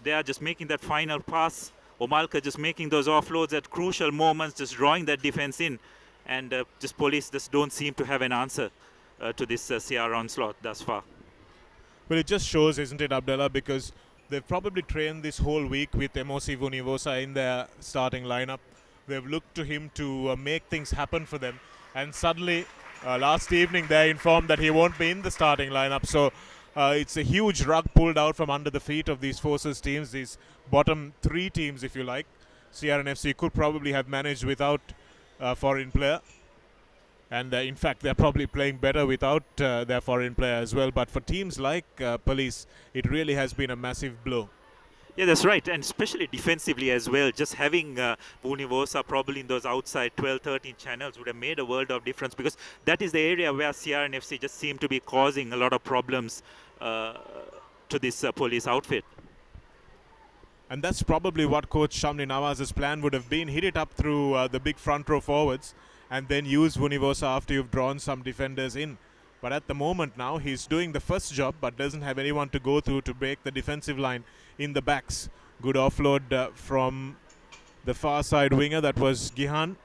they are just making that final pass. Omalka just making those offloads at crucial moments, just drawing that defense in. And just Police just don't seem to have an answer to this CR onslaught thus far. Well, it just shows, isn't it, Abdullah, because they've probably trained this whole week with Emosi Vunivosa in their starting lineup. They've looked to him to make things happen for them. And suddenly, last evening, they're informed that he won't be in the starting lineup. So it's a huge rug pulled out from under the feet of these Forces teams, these bottom three teams, if you like. CRNFC could probably have managed without a foreign player. And in fact, they're probably playing better without their foreign player as well. But for teams like Police, it really has been a massive blow. Yeah, that's right. And especially defensively as well. Just having Vunivosa probably in those outside 12-13 channels would have made a world of difference, because that is the area where CRNFC just seem to be causing a lot of problems to this Police outfit. And that's probably what Coach Shamli Nawaz's plan would have been. Hit it up through the big front row forwards, and then use Vunivosa after you've drawn some defenders in. But at the moment now, he's doing the first job, but doesn't have anyone to go through to break the defensive line in the backs. Good offload from the far side winger. That was Gihan.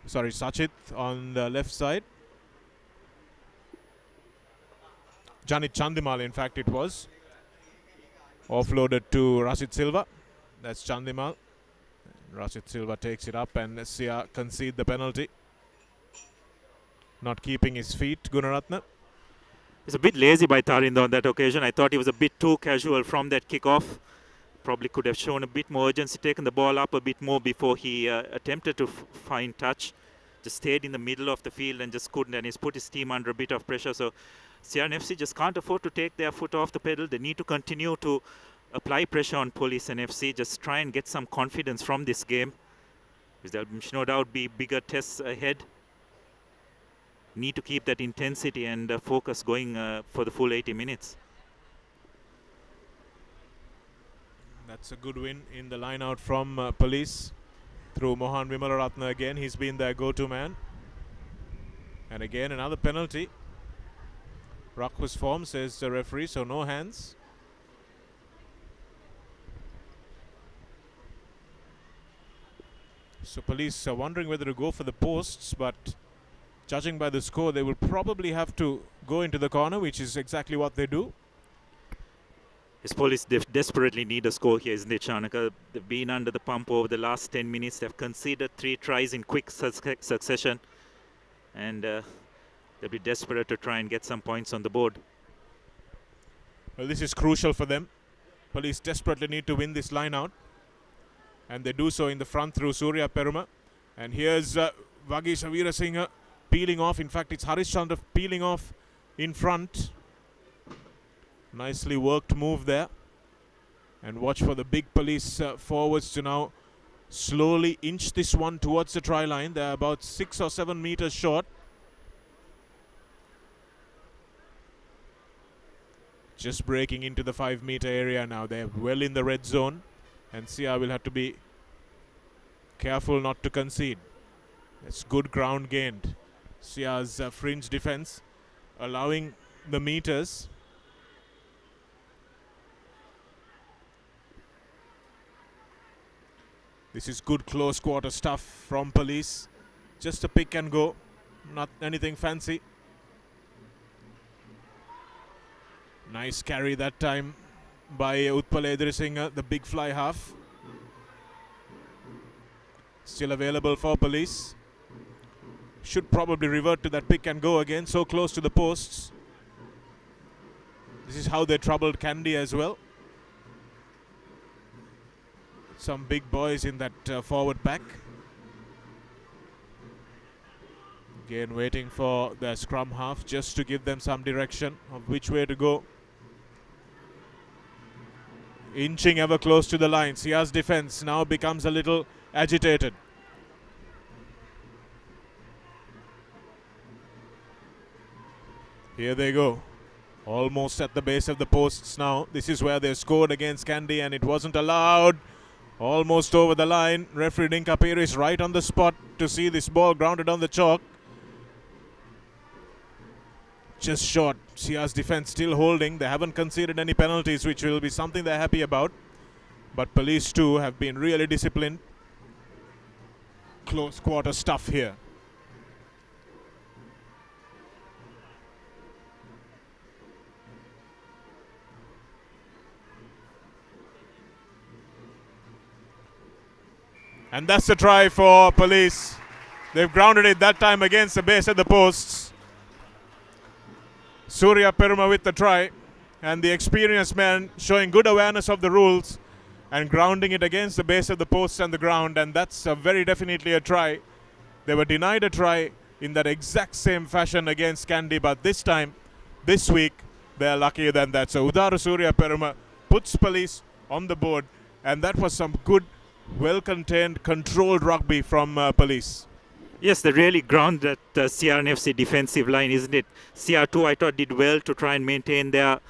Sorry, Sachit on the left side. Janit Chandimal, in fact, it was. Offloaded to Rashid Silva. That's Chandimal. Rashid Silva takes it up, and Sia concede the penalty. Not keeping his feet, Gunaratna. It's a bit lazy by Tarindo on that occasion. I thought he was a bit too casual from that kickoff. Probably could have shown a bit more urgency, taken the ball up a bit more before he attempted to find touch. Just stayed in the middle of the field and just couldn't, and he's put his team under a bit of pressure. So CRNFC just can't afford to take their foot off the pedal. They need to continue to apply pressure on Police and FC, just try and get some confidence from this game. There'll no doubt be bigger tests ahead. Need to keep that intensity and focus going for the full 80 minutes. That's a good win in the line out from Police through Mohan Vimalaratna again. He's been their go-to man. And again, another penalty. Rakwas form, says the referee, so no hands. So Police are wondering whether to go for the posts, but judging by the score, they will probably have to go into the corner, which is exactly what they do. His Police desperately need a score here, isn't it, Chanaka? They've been under the pump over the last 10 minutes. They've conceded 3 tries in quick succession. And they'll be desperate to try and get some points on the board. Well, this is crucial for them. Police desperately need to win this line out. And they do so in the front through Surya Peruma. And here's Vagisha Veerasinghe peeling off. In fact, it's Harish Chandra peeling off in front. Nicely worked move there. And watch for the big Police forwards to now slowly inch this one towards the try line. They're about 6 or 7 meters short. Just breaking into the 5-meter area now. They're well in the red zone. And Sia will have to be careful not to concede. That's good ground gained. Sia's fringe defense allowing the meters. This is good close quarter stuff from Police. Just a pick and go. Not anything fancy. Nice carry that time by Utpal Edrisinghe, the big fly half. Still available for Police. Should probably revert to that pick and go again, so close to the posts. This is how they troubled Kandy as well. Some big boys in that forward pack. Again waiting for the scrum half just to give them some direction of which way to go. Inching ever close to the line. Sia's defense now becomes a little agitated. Here they go. Almost at the base of the posts now. This is where they scored against Kandy and it wasn't allowed. Almost over the line. Referee ThePapare is right on the spot to see this ball grounded on the chalk. Just short. Sia's defense still holding. They haven't conceded any penalties, which will be something they're happy about. But Police too have been really disciplined. Close quarter stuff here. And that's the try for Police. They've grounded it that time against the base of the posts. Surya Peruma with the try. And the experienced man showing good awareness of the rules and grounding it against the base of the posts and the ground. And that's very definitely a try. They were denied a try in that exact same fashion against Kandy. But this time, this week, they're luckier than that. So Udara Surya Peruma puts Police on the board. And that was some good, well-contained, controlled rugby from Police. Yes, they really ground that CRNFC defensive line, isn't it? CR2, I thought, did well to try and maintain their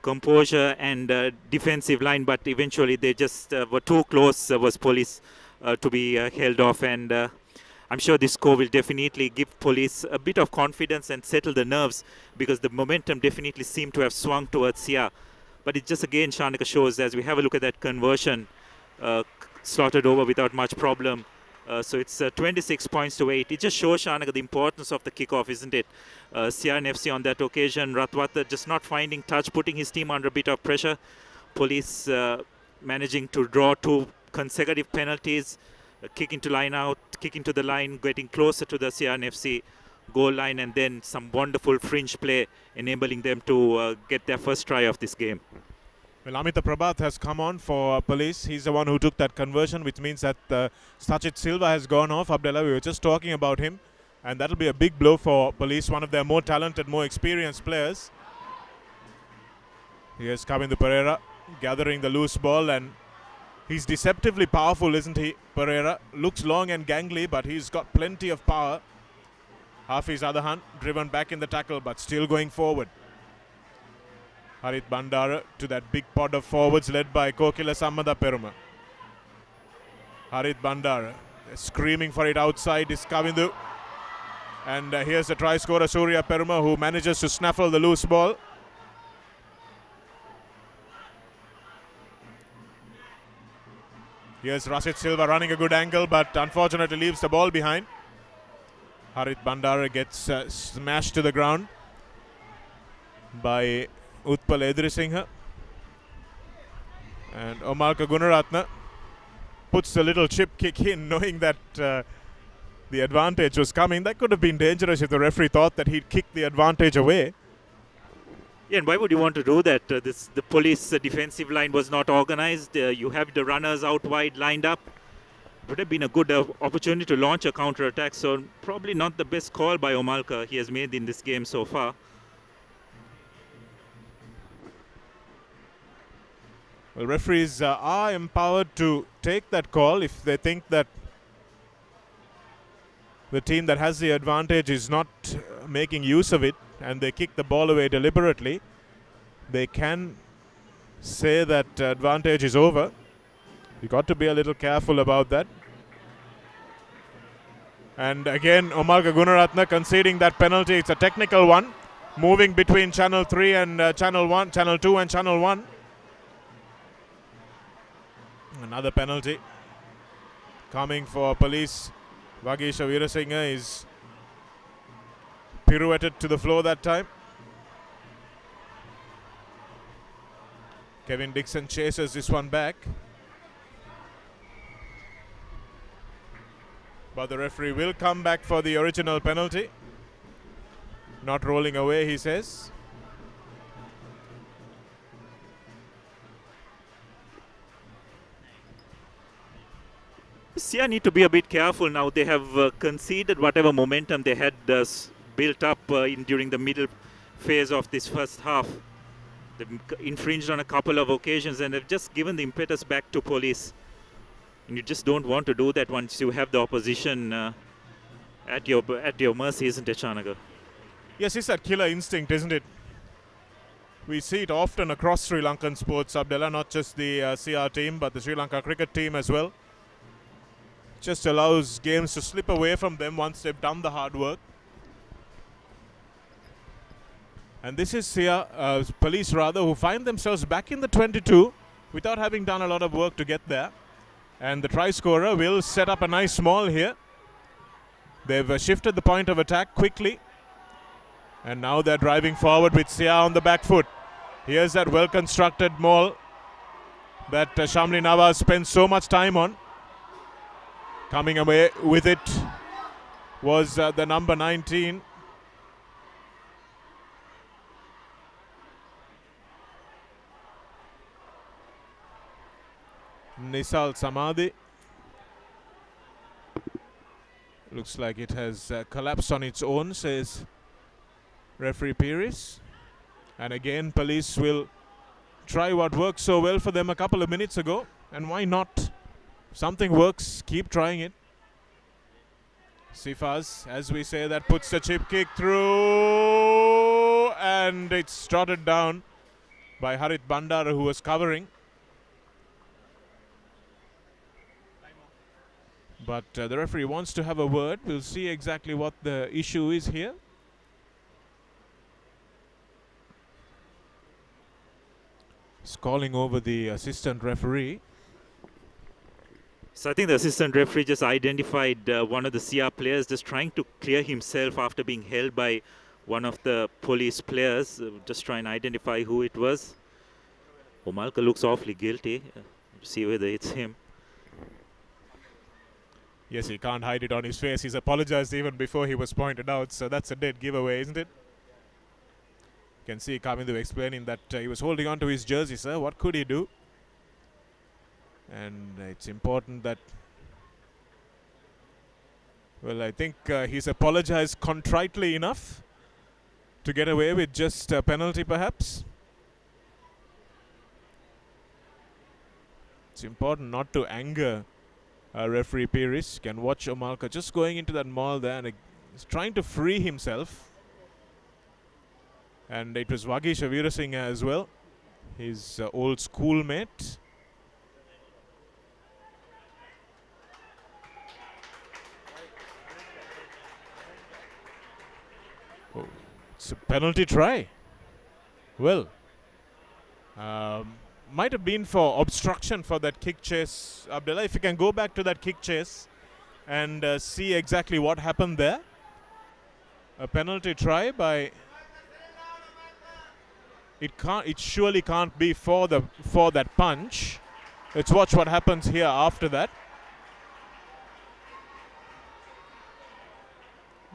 composure and defensive line, but eventually they just were too close, was Police, to be held off. And I'm sure this score will definitely give Police a bit of confidence and settle the nerves, because the momentum definitely seemed to have swung towards CR. But it just again, Shanaka, shows, as we have a look at that conversion, slotted over without much problem. So it's 26 points to 8. It just shows, Shanaka, the importance of the kickoff, isn't it? CRNFC on that occasion, Ratwata just not finding touch, putting his team under a bit of pressure. Police managing to draw 2 consecutive penalties, kicking to line out, kicking to the line, getting closer to the CRNFC goal line, and then some wonderful fringe play enabling them to get their first try of this game. Well, Amita Prabhat has come on for Police. He's the one who took that conversion, which means that Sachit Silva has gone off. Abdullah, we were just talking about him. And that'll be a big blow for Police, one of their more talented, more experienced players. Here's Kavindu Pereira gathering the loose ball, and he's deceptively powerful, isn't he, Pereira? Looks long and gangly, but he's got plenty of power. Hafiz Adahan driven back in the tackle, but still going forward. Harit Bandara to that big pod of forwards led by Kokila Sammada Peruma. Harit Bandara screaming for it outside is Kavindu. And here's the try scorer Surya Peruma, who manages to snaffle the loose ball. Here's Rashid Silva running a good angle, but unfortunately leaves the ball behind. Harit Bandara gets smashed to the ground by Utpal Edrisinghe. And Omalka Gunaratne puts a little chip kick in, knowing that the advantage was coming. That could have been dangerous if the referee thought that he'd kick the advantage away. Yeah, and why would you want to do that? The Police defensive line was not organized. You have the runners out wide lined up. It would have been a good opportunity to launch a counter-attack. So probably not the best call by Omalka he has made in this game so far. Well, referees are empowered to take that call if they think that the team that has the advantage is not making use of it and they kick the ball away deliberately. They can say that advantage is over. You got to be a little careful about that. And again, Omalka Gunaratne conceding that penalty. It's a technical one, moving between channel 3 and channel 1, channel 2 and channel 1. Another penalty coming for Police. Vagisha Veerasinghe is pirouetted to the floor that time. Kevin Dixon chases this one back. But the referee will come back for the original penalty. Not rolling away, he says. Sia need to be a bit careful now. They have conceded whatever momentum they had built up during the middle phase of this first half. They've infringed on a couple of occasions and they've just given the impetus back to police. And you just don't want to do that once you have the opposition at your mercy, isn't it, Chanaka? Yes, it's that killer instinct, isn't it? We see it often across Sri Lankan sports, Abdullah, not just the CR team, but the Sri Lanka cricket team as well. Just allows games to slip away from them once they've done the hard work. And this is here, police rather, who find themselves back in the 22 without having done a lot of work to get there. And the try scorer will set up a nice maul here. They've shifted the point of attack quickly. And now they're driving forward with Sia on the back foot. Here's that well-constructed maul that Shamli Nawaz spent so much time on. Coming away with it was the number 19. Nisal Samadhi. Looks like it has collapsed on its own, says referee Pires. And again, police will try what worked so well for them a couple of minutes ago. And why not? If something works, keep trying it. Sifas, as we say, that puts the chip kick through. And it's trotted down by Harit Bandara, who was covering. But the referee wants to have a word. We'll see exactly what the issue is here. He's calling over the assistant referee. So I think the assistant referee just identified one of the CR players just trying to clear himself after being held by one of the police players. Just try and identify who it was. Omalka looks awfully guilty. See whether it's him. Yes, he can't hide it on his face. He's apologized even before he was pointed out. So that's a dead giveaway, isn't it? You can see Kamindu explaining that he was holding on to his jersey, sir. What could he do? And it's important that... Well, I think he's apologized contritely enough to get away with just a penalty, perhaps. It's important not to anger referee Pires. Can watch Omalka just going into that maul there and he's trying to free himself. And it was Vagish Veerasinghe as well, his old schoolmate. Oh, it's a penalty try. Well, might have been for obstruction for that kick chase. Abdullah, if you can go back to that kick chase and see exactly what happened there. A penalty try by... It surely can't be for that punch. Let's watch what happens here after that.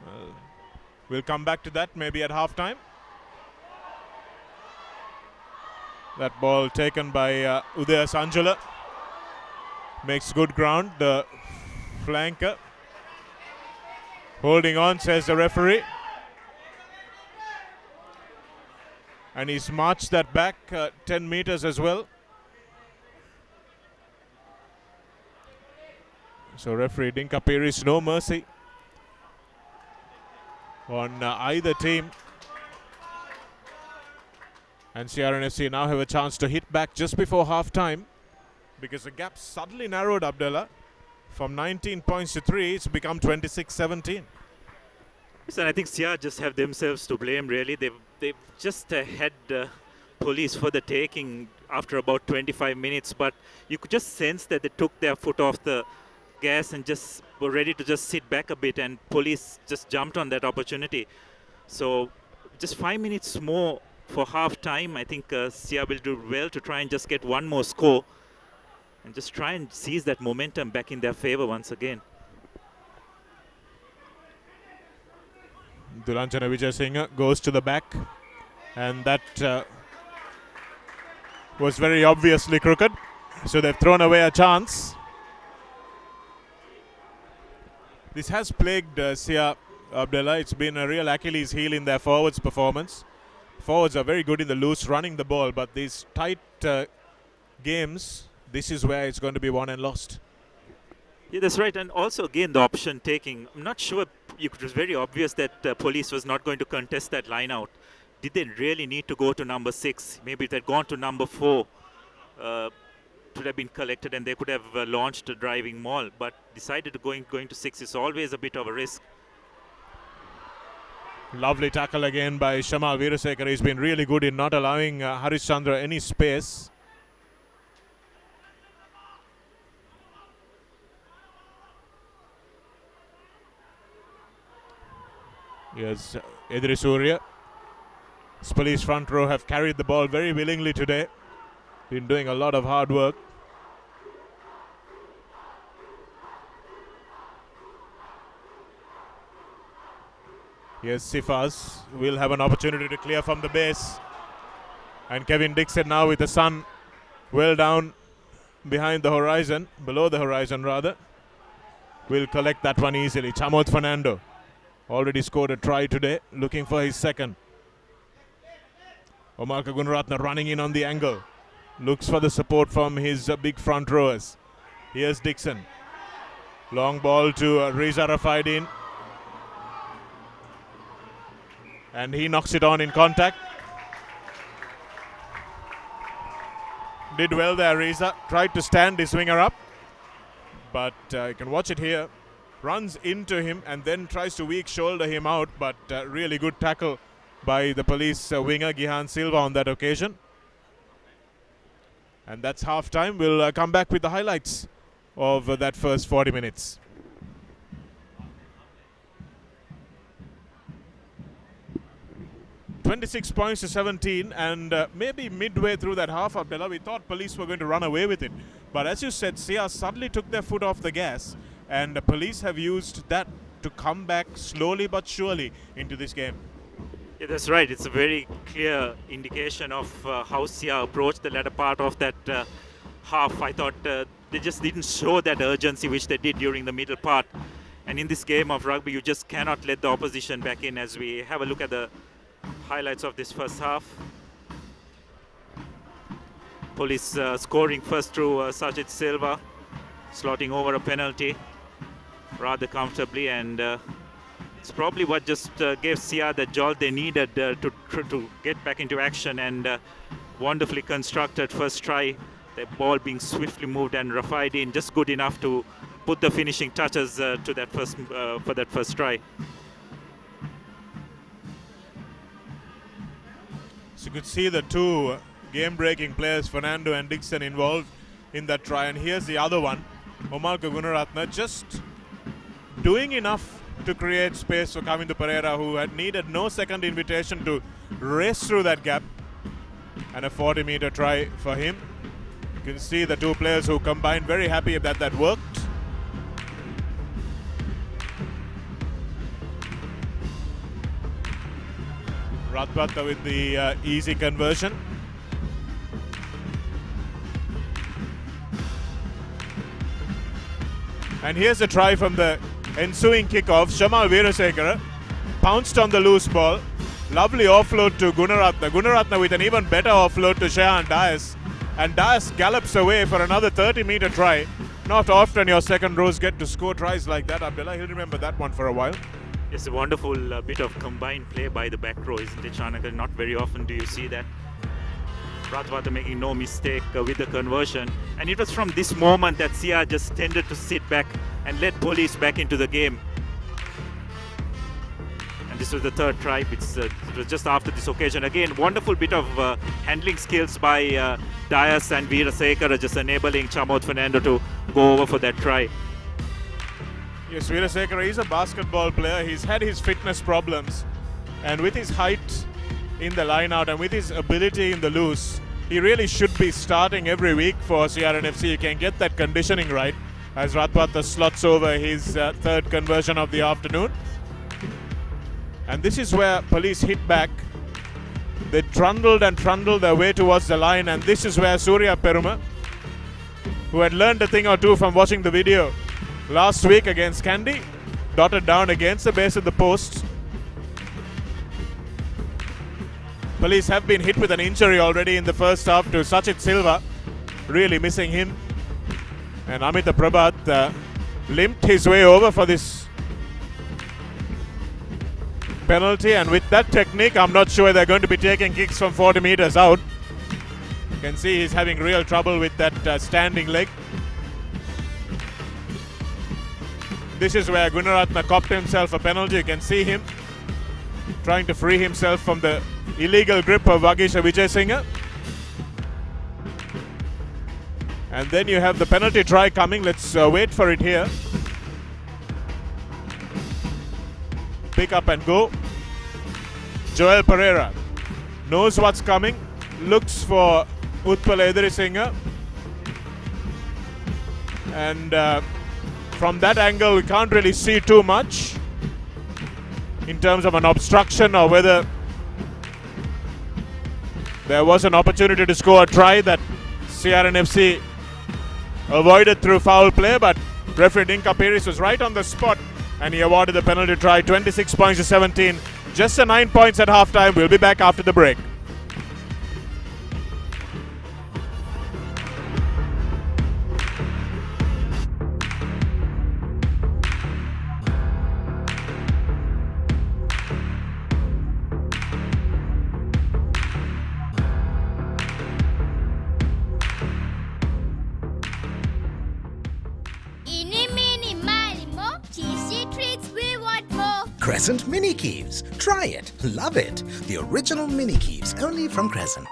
Well, we'll come back to that maybe at halftime. That ball taken by Udaya Sanjala. Makes good ground. The flanker holding on, says the referee. And he's marched that back 10 meters as well. So referee Dinka Pires, no mercy on either team. And CRNFC now have a chance to hit back just before half-time, because the gap suddenly narrowed, Abdullah. From 19 points to 3, it's become 26-17. Yes, and I think CR just have themselves to blame, really. They've just had police for the taking after about 25 minutes, but you could just sense that they took their foot off the gas and just were ready to just sit back a bit, and police just jumped on that opportunity. So just 5 minutes more for half time. I think Sia will do well to try and just get one more score and just try and seize that momentum back in their favor once again. Dulanchana Vijayasinghe goes to the back, and that was very obviously crooked, so they've thrown away a chance. This has plagued Sia, Abdullah. It's been a real Achilles heel in their forwards performance. Forwards are very good in the loose, running the ball, but these tight games, this is where it's going to be won and lost. Yeah, that's right. And also, again, the option taking. I'm not sure. It was very obvious that Police was not going to contest that line out. Did they really need to go to number 6? Maybe if they'd gone to number 4, it would have been collected and they could have launched a driving maul. But decided to going to 6 is always a bit of a risk. Lovely tackle again by Shamal Veerasekara. He's been really good in not allowing Harish Chandra any space. Yes, Edri Surya. Police front row have carried the ball very willingly today. Been doing a lot of hard work. Here's Sifas. Will have an opportunity to clear from the base. And Kevin Dixon now with the sun well down behind the horizon, below the horizon rather, will collect that one easily. Chamot Fernando already scored a try today, looking for his second. Omarka Gunaratne running in on the angle. Looks for the support from his big front rowers. Here's Dixon. Long ball to Reza Rafaidin. And he knocks it on in contact. Did well there, Reza. Tried to stand his winger up. But you can watch it here. Runs into him and then tries to weak shoulder him out. But really good tackle by the Police winger, Gihan Silva, on that occasion. And that's half time. We'll come back with the highlights of that first 40 minutes. (26 points to 17), and maybe midway through that half, Abdullah, we thought Police were going to run away with it. But as you said, Sia suddenly took their foot off the gas, and the Police have used that to come back slowly but surely into this game. Yeah, that's right. It's a very clear indication of how Sia approached the latter part of that half. I thought they just didn't show that urgency which they did during the middle part. And in this game of rugby, you just cannot let the opposition back in. As we have a look at the highlights of this first half. Police scoring first through Sajid Silva, slotting over a penalty rather comfortably, and it's probably what just gave Sia the jolt they needed to get back into action. And wonderfully constructed first try, the ball being swiftly moved, and Rafaidin just good enough to put the finishing touches to that first for that first try. So you could see the two game-breaking players, Fernando and Dixon, involved in that try. And here's the other one, Omarka Gunaratne, just doing enough to create space for Kamindu Pereira, who had needed no second invitation to race through that gap. And a 40-meter try for him. You can see the two players who combined, very happy that that worked. Ratbata with the easy conversion. And here's a try from the ensuing kickoff. Shamal Veerasekara pounced on the loose ball. Lovely offload to Gunaratne. Gunaratne with an even better offload to Shahan Dias. And Dias gallops away for another 30-meter try. Not often your second rows get to score tries like that, Abdullah. He'll remember that one for a while. It's a wonderful bit of combined play by the back row, isn't it, Chanaka? Not very often do you see that. Ratwata making no mistake with the conversion. And it was from this moment that Sia just tended to sit back and let Police back into the game. And this was the third try. It was just after this occasion. Again, wonderful bit of handling skills by Dias and Veerasekara, just enabling Chamot Fernando to go over for that try. Yes, Veerasekara is a basketball player. He's had his fitness problems, and with his height, in the line-out, and with his ability in the loose, he really should be starting every week for CRNFC. You can get that conditioning right as Radpatha slots over his third conversion of the afternoon. And this is where Police hit back. They trundled and trundled their way towards the line, and this is where Surya Peruma, who had learned a thing or two from watching the video last week against Kandy, dotted down against the base of the post. Police have been hit with an injury already in the first half to Sachit Silva, really missing him. And Amita Prabhat limped his way over for this penalty, and with that technique, I'm not sure they're going to be taking kicks from 40 meters out. You can see he's having real trouble with that standing leg. This is where Gunaratna copped himself a penalty. You can see him trying to free himself from the illegal grip of Vagisha Vijayasinghe. And then you have the penalty try coming. Let's wait for it here. Pick up and go. Joel Pereira knows what's coming. Looks for Utpala Edarisinghe. And from that angle, we can't really see too much in terms of an obstruction or whether there was an opportunity to score a try that CRNFC avoided through foul play, but referee Dinka Peris was right on the spot and he awarded the penalty try. 26 points to 17. Just a 9 points at halftime. We'll be back after the break. Crescent Mini Keeves. Try it. Love it. The original Mini Keeves, only from Crescent.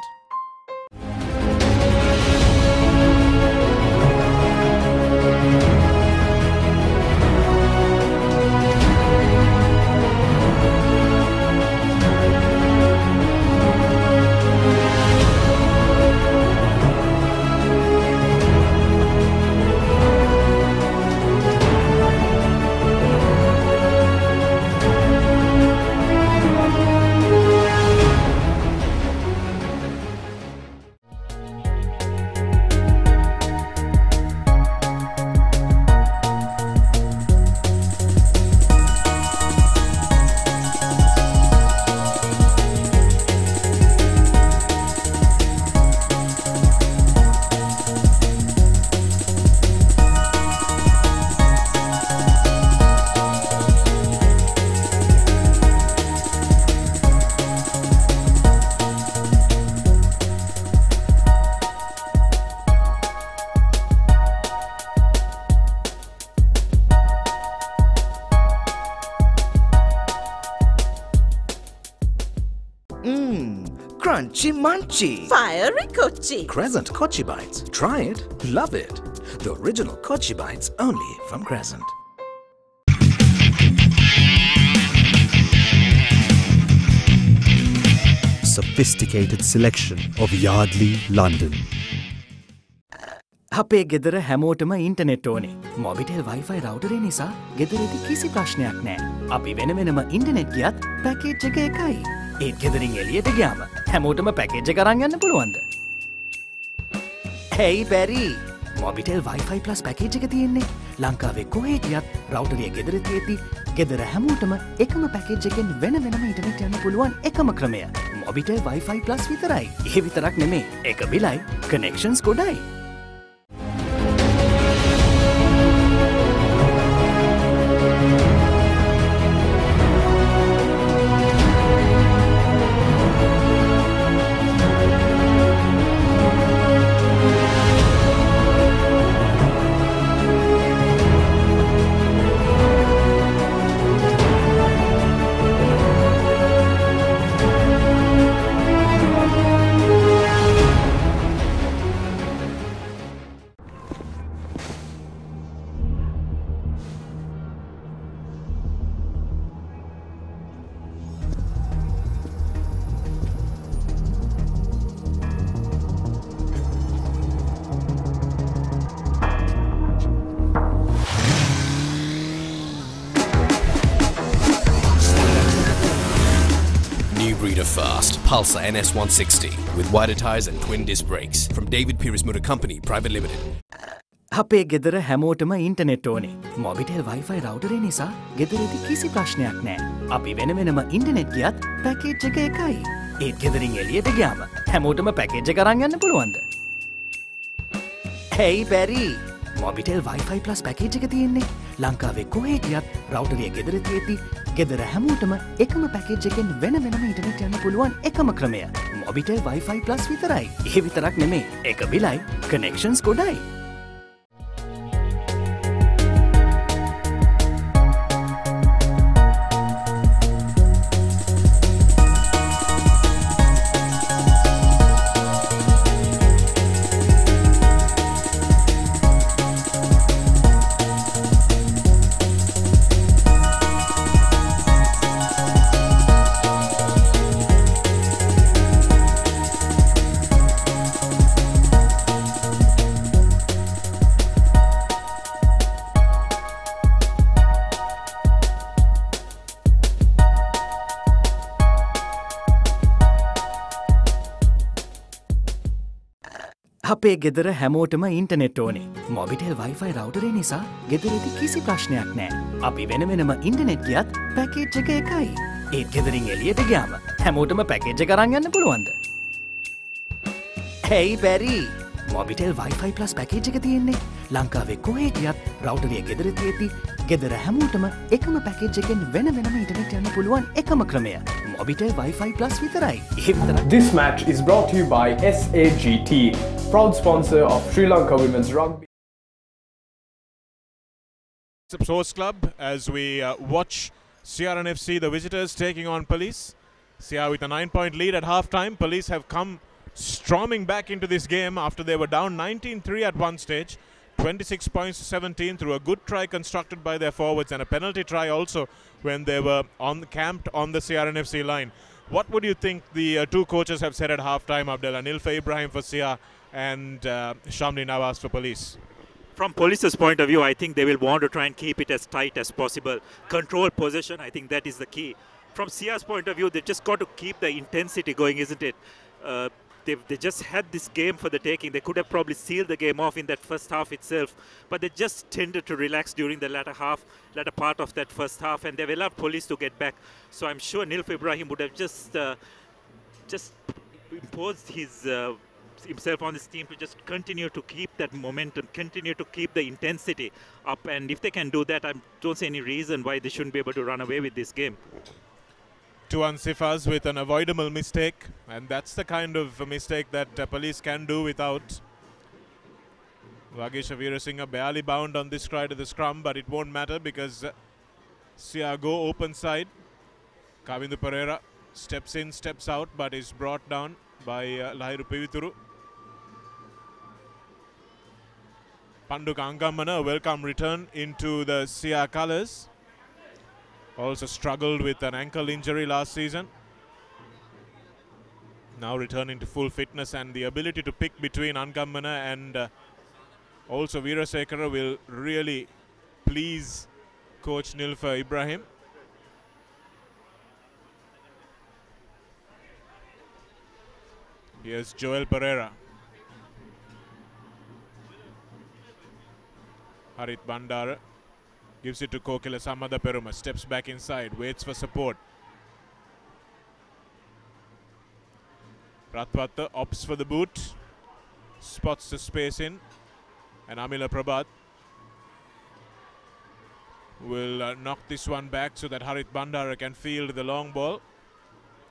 Crunchy Munchy. Fiery Kochi. Crescent Kochi Bites. Try it. Love it. The original Kochi Bites, only from Crescent. Sophisticated selection of Yardley, London. අපේ ගෙදර හැමෝටම internet ඕනේ. Mobitel Wi-Fi රවුටරේ නිසා ගෙදරදී කිසි ප්‍රශ්නයක් නැහැ. අපි වෙන වෙනම ඉන්ටර්නෙට් ගියත් පැකේජ් එක එකයි. ඒත් ගෙදරින් එළියට ගියාම හැමෝටම පැකේජ් එක අරන් යන්න පුළුවන්ද? Hey Barry, Mobitel Wi-Fi Plus package එක තියෙන්නේ ලංකාවේ කොහේ ගියත් රවුටරේ ගෙදර තියෙද්දි ගෙදර හැමෝටම එකම පැකේජ් එකෙන් වෙන වෙනම ඉන්ටර්නෙට් යන්න පුළුවන් එකම ක්‍රමය. මොබිටෙල් Wi-Fi Plus විතරයි. ඒ විතරක් නෙමෙයි. එක බිලයි, connections ගොඩයි. breed of fast, Pulsar NS160 with wider tyres and twin disc brakes from David Pierce Motor Company Private Limited. අපේ ගෙදර හැමෝටම ඉන්ටනෙට් ඕනේ. මොබිටෙල් වයිෆයි රවුටරේ නිසා ගෙදරේදී කිසි ප්‍රශ්නයක් නෑ. අපි වෙන වෙනම ඉන්ටනෙට් ගියත් පැකේජ් එක එකයි. ඒත් ගෙදරින් එළියට ගියාම හැමෝටම පැකේජ් එක අරන් යන්න පුළුවන්ද? Hey Barry! Mobitel Wi-Fi plus package එක තියෙන්නේ. ලංකාවේ කොහේ ගියත් රවුටරේ ගෙදර තියෙද්දි ගෙදර හැමෝටම එකම පැකේජ් එකෙන් වෙන වෙනම ඉන්ටනෙට් යන්න පුළුවන් එකම ක්‍රමය. මොබිටෙල් වයිෆයි ප්ලස් විතරයි. ඒ විතරක් නෙමෙයි. එක බිලයි කනෙක්ෂන්ස් ගොඩයි. අපේ ගෙදර හැමෝටම ඉන්ටනෙට් ඕනේ. මොබිටෙල් වයිෆයි රවුටරේ නිසා ගෙදරේදී කිසි ප්‍රශ්නයක් නෑ. අපි වෙන වෙනම ඉන්ටනෙට් ගියත් පැකේජ් එක එකයි. ඒත් ගෙදරින් එළියට ගියාම හැමෝටම පැකේජ් එක අරන් යන්න පුළුවන්ද? Hey Barry! Mobitel Wi-Fi plus package එක තියෙන්නේ. ලංකාවේ කොහේ ගියත් රවුටරේ ගෙදර තියෙද්දි ගෙදර හැමෝටම එකම පැකේජ් එකෙන් වෙන වෙනම ඉන්ටනෙට් යන්න පුළුවන් එකම ක්‍රමය. මොබිටෙල් වයිෆයි ප්ලස් විතරයි. ඒ විතරක්. This match is brought to you by SAGT, proud sponsor of Sri Lanka Women's Rugby. Sports Club as we watch CRNFC, the visitors, taking on Police. CR with a 9-point lead at half-time. Police have come storming back into this game after they were down 19-3 at one stage. 26 points to 17 through a good try constructed by their forwards and a penalty try also when they were camped on the CRNFC line. What would you think the two coaches have said at half-time, Abdullah? Nilfa Ibrahim for CR and Shamli Nawaz for Police. From Police's point of view, I think they will want to try and keep it as tight as possible. Control possession, I think that is the key. From CR's point of view, they just got to keep the intensity going, isn't it? They just had this game for the taking. They could have probably sealed the game off in that first half itself, but they just tended to relax during the latter part of that first half, and they've allowed Police to get back. So I'm sure Nilfa Ibrahim would have just imposed himself on this team to just continue to keep that momentum, continue to keep the intensity up, and if they can do that, I don't see any reason why they shouldn't be able to run away with this game. Tuan Sifas with an avoidable mistake, and that's the kind of mistake that Police can do without. Vagisha Veerasinghe barely bound on this try to the scrum, but it won't matter because CR go open side. Kavindu Pereira steps in, steps out, but is brought down by Lahiru Pivithuru. Pandu Kangamana, a welcome return into the CR colours. Also struggled with an ankle injury last season. Now returning to full fitness and the ability to pick between Angammana and also Veerasekara will really please coach Nilfa Ibrahim. Here's Joel Pereira. Harit Bandara gives it to Kokila Samada Peruma, steps back inside, waits for support. Ratwata opts for the boot, spots the space in, and Amila Prabhat will knock this one back so that Harit Bandara can field the long ball.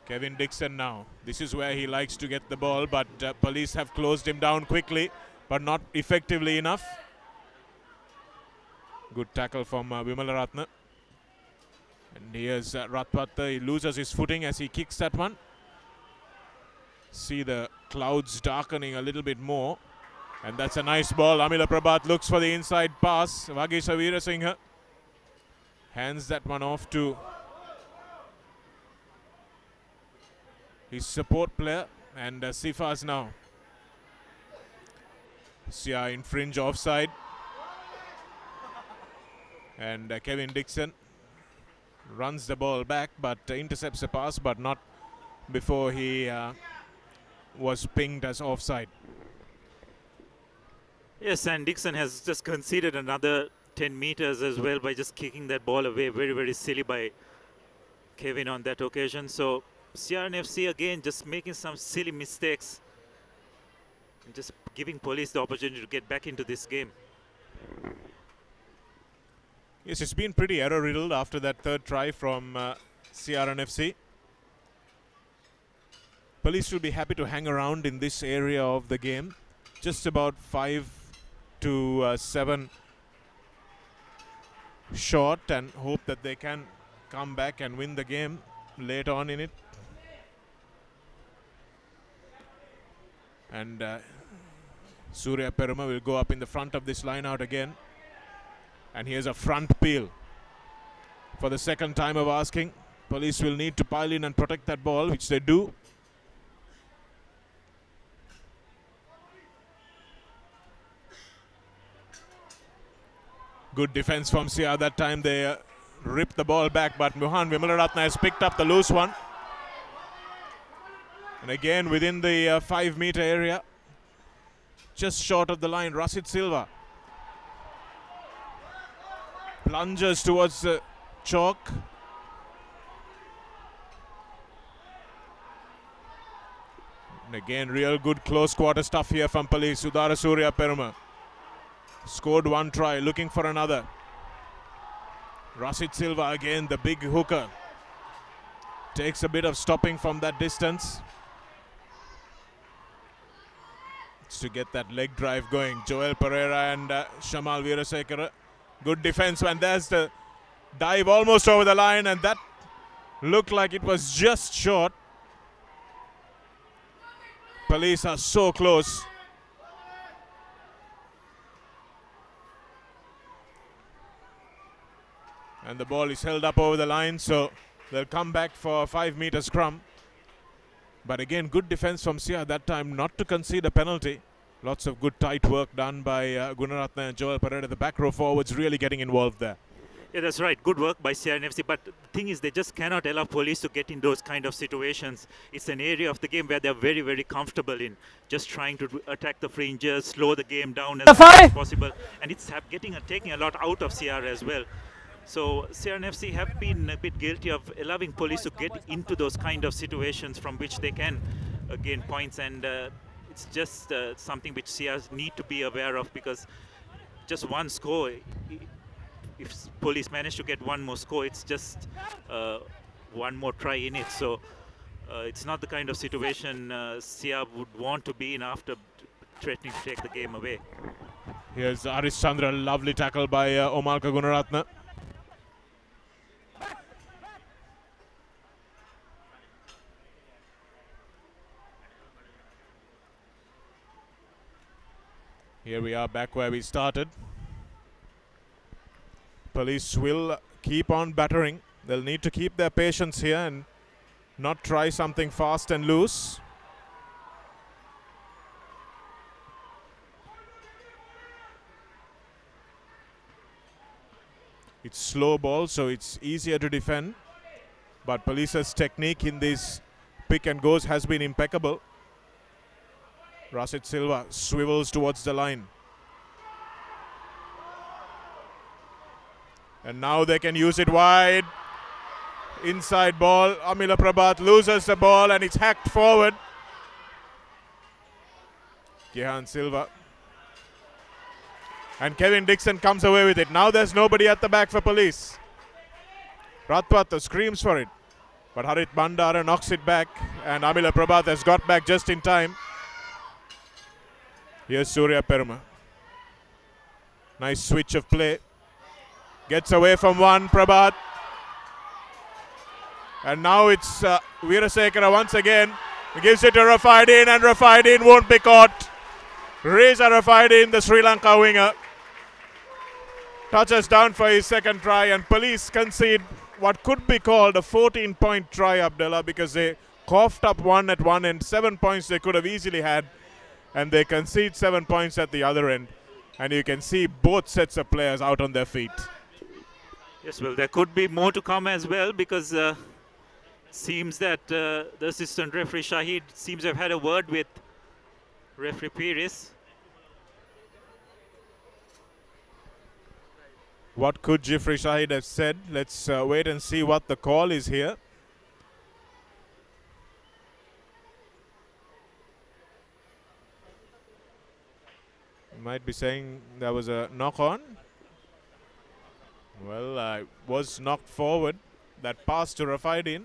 Kevin Dixon now. This is where he likes to get the ball, but Police have closed him down quickly, but not effectively enough. Good tackle from Vimalaratne. And here's Ratwata. He loses his footing as he kicks that one. See the clouds darkening a little bit more. And that's a nice ball. Amila Prabhat looks for the inside pass. Vagisha Veerasinghe hands that one off to his support player. And Sifas now. CR infringe offside. And Kevin Dixon runs the ball back, but intercepts the pass, but not before he was pinged as offside. Yes, and Dixon has just conceded another 10 meters as well by just kicking that ball away. Very, very silly by Kevin on that occasion. So CRNFC again just making some silly mistakes and just giving Police the opportunity to get back into this game. Yes, it's been pretty error-riddled after that third try from CRNFC. Police will be happy to hang around in this area of the game. Just about 5 to 7 short, and hope that they can come back and win the game late on in it. And Surya Peruma will go up in the front of this line out again. And here's a front peel. For the second time of asking, Police will need to pile in and protect that ball, which they do. Good defense from Sia. That time they ripped the ball back, but Mohan Vimalaratna has picked up the loose one. And again within the 5 meter area, just short of the line, Rasid Silva plunges towards the chalk. And again, real good close quarter stuff here from Police. Sudhara Surya Peruma scored one try, looking for another. Rasid Silva again, the big hooker, takes a bit of stopping from that distance. It's to get that leg drive going. Joel Pereira and Shamal Veerasekara. Good defense, and there's the dive almost over the line, and that looked like it was just short. Police are so close. And the ball is held up over the line, so they'll come back for a 5 meter scrum. But again, good defense from Sia that time not to concede a penalty. Lots of good tight work done by Gunaratna and Joel Pereira. The back row forwards really getting involved there. Yeah, that's right. Good work by CRNFC. But the thing is, they just cannot allow Police to get in those kind of situations. It's an area of the game where they're very, very comfortable in just trying to attack the fringes, slow the game down as much as possible. And it's taking a lot out of CR as well. So CRNFC have been a bit guilty of allowing Police to get into those kind of situations from which they can gain points. And it's just something which CRs need to be aware of, because just one score, if Police manage to get one more score, it's just one more try in it. So it's not the kind of situation Sia would want to be in after threatening to take the game away. Here's Aris Chandra, lovely tackle by Omalka Gunaratna. Here we are back where we started. Police will keep on battering. They'll need to keep their patience here and not try something fast and loose. It's slow ball, so it's easier to defend. But Police's technique in these pick and goes has been impeccable. Rasid Silva swivels towards the line. And now they can use it wide. Inside ball. Amila Prabhat loses the ball and it's hacked forward. Gehan Silva. And Kevin Dixon comes away with it. Now there's nobody at the back for Police. Ratpatha screams for it. But Harit Bandara knocks it back. And Amila Prabhat has got back just in time. Here's Surya Peruma. Nice switch of play. Gets away from one, Prabhat. And now it's Veerasekara once again. He gives it to Rafaidin, and Rafaidin won't be caught. Reza Rafaidin, the Sri Lanka winger, touches down for his second try, and Police concede what could be called a 14-point try, Abdullah, because they coughed up one at one end. 7 points they could have easily had, and they concede 7 points at the other end. And you can see both sets of players out on their feet. Yes, well, there could be more to come as well, because Seems that the assistant referee Shahid seems to have had a word with referee Pires. What could Jeffrey Shahid have said? Let's wait and see what the call is here. Might be saying there was a knock on. Well, I was knocked forward. That pass to Rafaidin.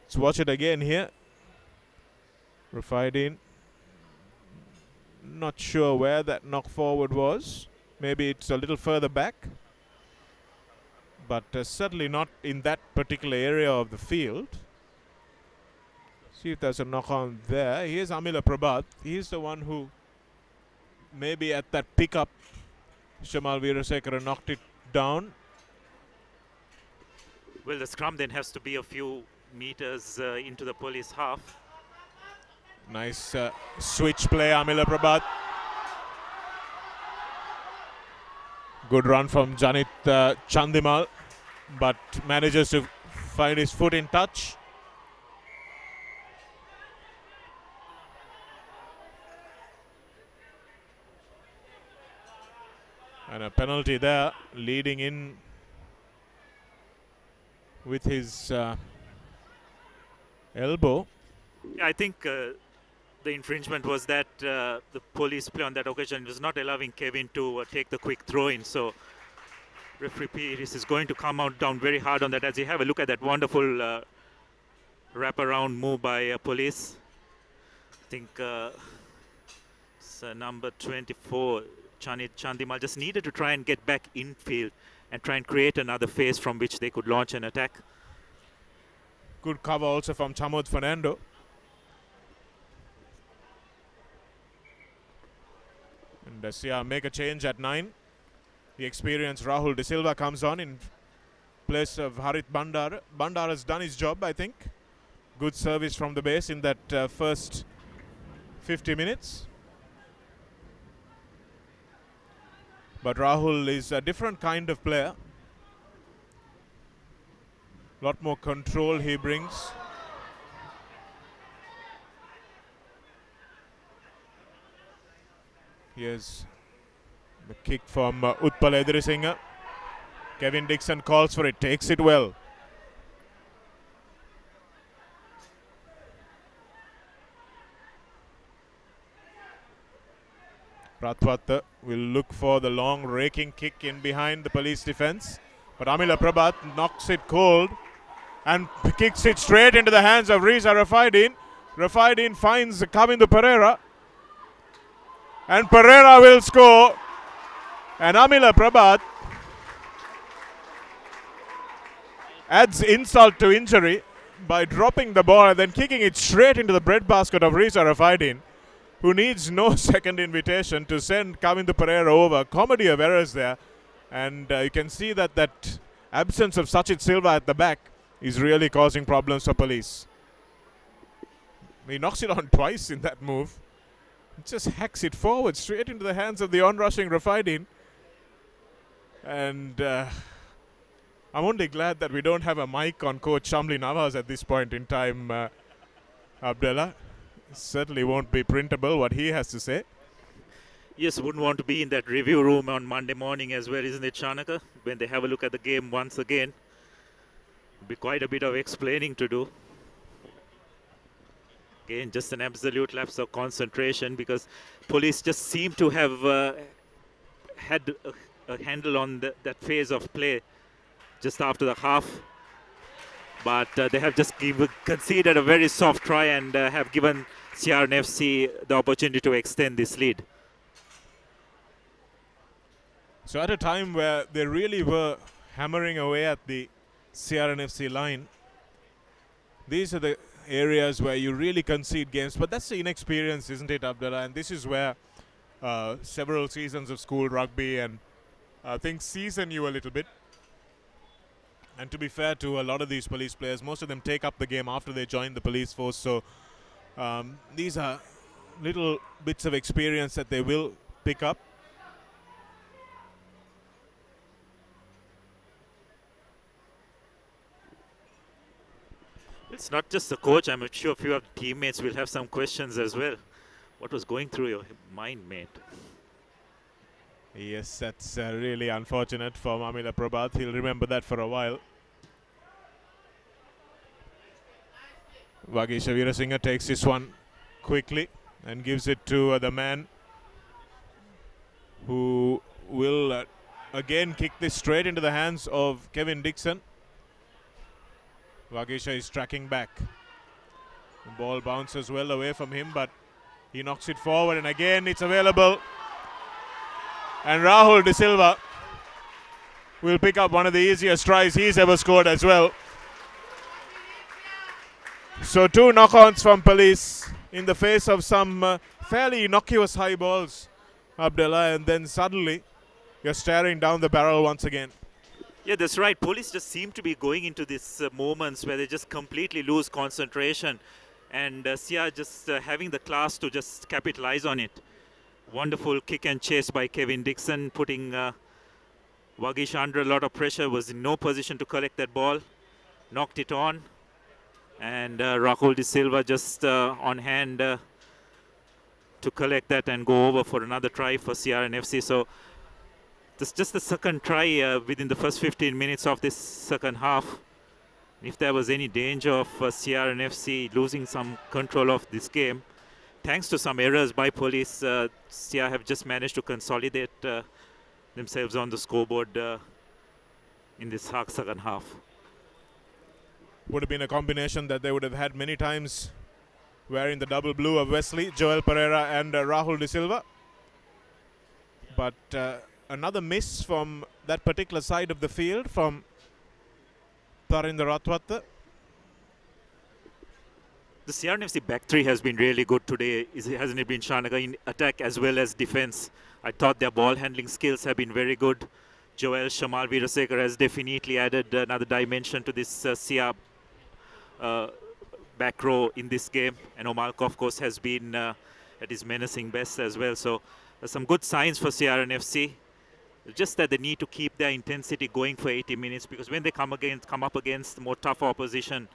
Let's watch it again here. Rafaidin. Not sure where that knock forward was. Maybe it's a little further back. But certainly not in that particular area of the field. See if there's a knock on there. Here's Amila Prabhat. He's the one who maybe at that pickup, Shamal Veerasekara knocked it down. Well, the scrum then has to be a few meters into the police half. Nice switch play, Amila Prabhat. Good run from Janit Chandimal, but manages to find his foot in touch. And a penalty there, leading in with his elbow. Yeah, I think the infringement was that the police play on that occasion was not allowing Kevin to take the quick throw in. So referee Pires is going to come out down very hard on that. As you have a look at that wonderful wraparound move by police. I think number 24, Chandimal, just needed to try and get back infield and try and create another phase from which they could launch an attack. Good cover also from Chamud Fernando. And Sia make a change at 9. The experienced Rahul De Silva comes on in place of Harit Bandara. Bandara has done his job, I think. Good service from the base in that first 50 minutes. But Rahul is a different kind of player. Lot more control he brings. Here's the kick from Utpal Edirisinghe. Kevin Dixon calls for it, takes it well. Prathwat will look for the long raking kick in behind the police defense. But Amila Prabhat knocks it cold and kicks it straight into the hands of Riza Rafaidin. Rafaidin finds Kavindu Pereira. And Pereira will score. And Amila Prabhat adds insult to injury by dropping the ball and then kicking it straight into the breadbasket of Riza Rafaidin, who needs no second invitation to send Kavindu Pereira over. Comedy of errors there. And you can see that that absence of Sachit Silva at the back is really causing problems for police. He knocks it on twice in that move. Just hacks it forward straight into the hands of the onrushing Rafaidin. And I'm only glad that we don't have a mic on Coach Shamli Nawaz at this point in time, Abdullah. Certainly won't be printable what he has to say. Yes, wouldn't want to be in that review room on Monday morning as well, isn't it, Chanaka? When they have a look at the game once again. Be quite a bit of explaining to do. Again, just an absolute lapse of concentration because police just seem to have had a handle on that phase of play just after the half. But they have just conceded a very soft try and have given CRNFC the opportunity to extend this lead. So at a time where they really were hammering away at the CRNFC line, these are the areas where you really concede games. But that's the inexperience, isn't it, Abdullah? And this is where several seasons of school rugby and things season you a little bit. And to be fair to a lot of these police players, most of them take up the game after they join the police force. So these are little bits of experience that they will pick up. It's not just the coach. I'm sure a few of the teammates will have some questions as well. What was going through your mind, mate? Yes, that's really unfortunate for Mamila Prabhat. He'll remember that for a while. Vagisha Veerasinghe takes this one quickly and gives it to the man who will again kick this straight into the hands of Kevin Dixon. Vagisha is tracking back. The ball bounces well away from him, but he knocks it forward, and again it's available. And Rahul De Silva will pick up one of the easiest tries he's ever scored as well. So 2 knock-ons from Police in the face of some fairly innocuous high balls, Abdullah, and then suddenly you're staring down the barrel once again. Yeah, that's right. Police just seem to be going into these moments where they just completely lose concentration, and Sia just having the class to just capitalize on it. Wonderful kick and chase by Kevin Dixon, putting Vagisha under a lot of pressure, was in no position to collect that ball, knocked it on, and Rahul De Silva just on hand to collect that and go over for another try for CRNFC. So this just the second try within the first 15 minutes of this second half. If there was any danger of CRNFC losing some control of this game, thanks to some errors by Police, Sia have just managed to consolidate themselves on the scoreboard in this second half. Would have been a combination that they would have had many times, wearing the double blue of Wesley, Joel Pereira and Rahul De Silva. But another miss from that particular side of the field from Tarinder Ratwatta. The CRNFC back three has been really good today, hasn't it been, Shanaka, in attack as well as defense? I thought their ball handling skills have been very good. Joel Shamal Veerasekar has definitely added another dimension to this Sia back row in this game. And Omalka, of course, has been at his menacing best as well. So some good signs for CRNFC. Just that they need to keep their intensity going for 80 minutes, because when they come up against more tough opposition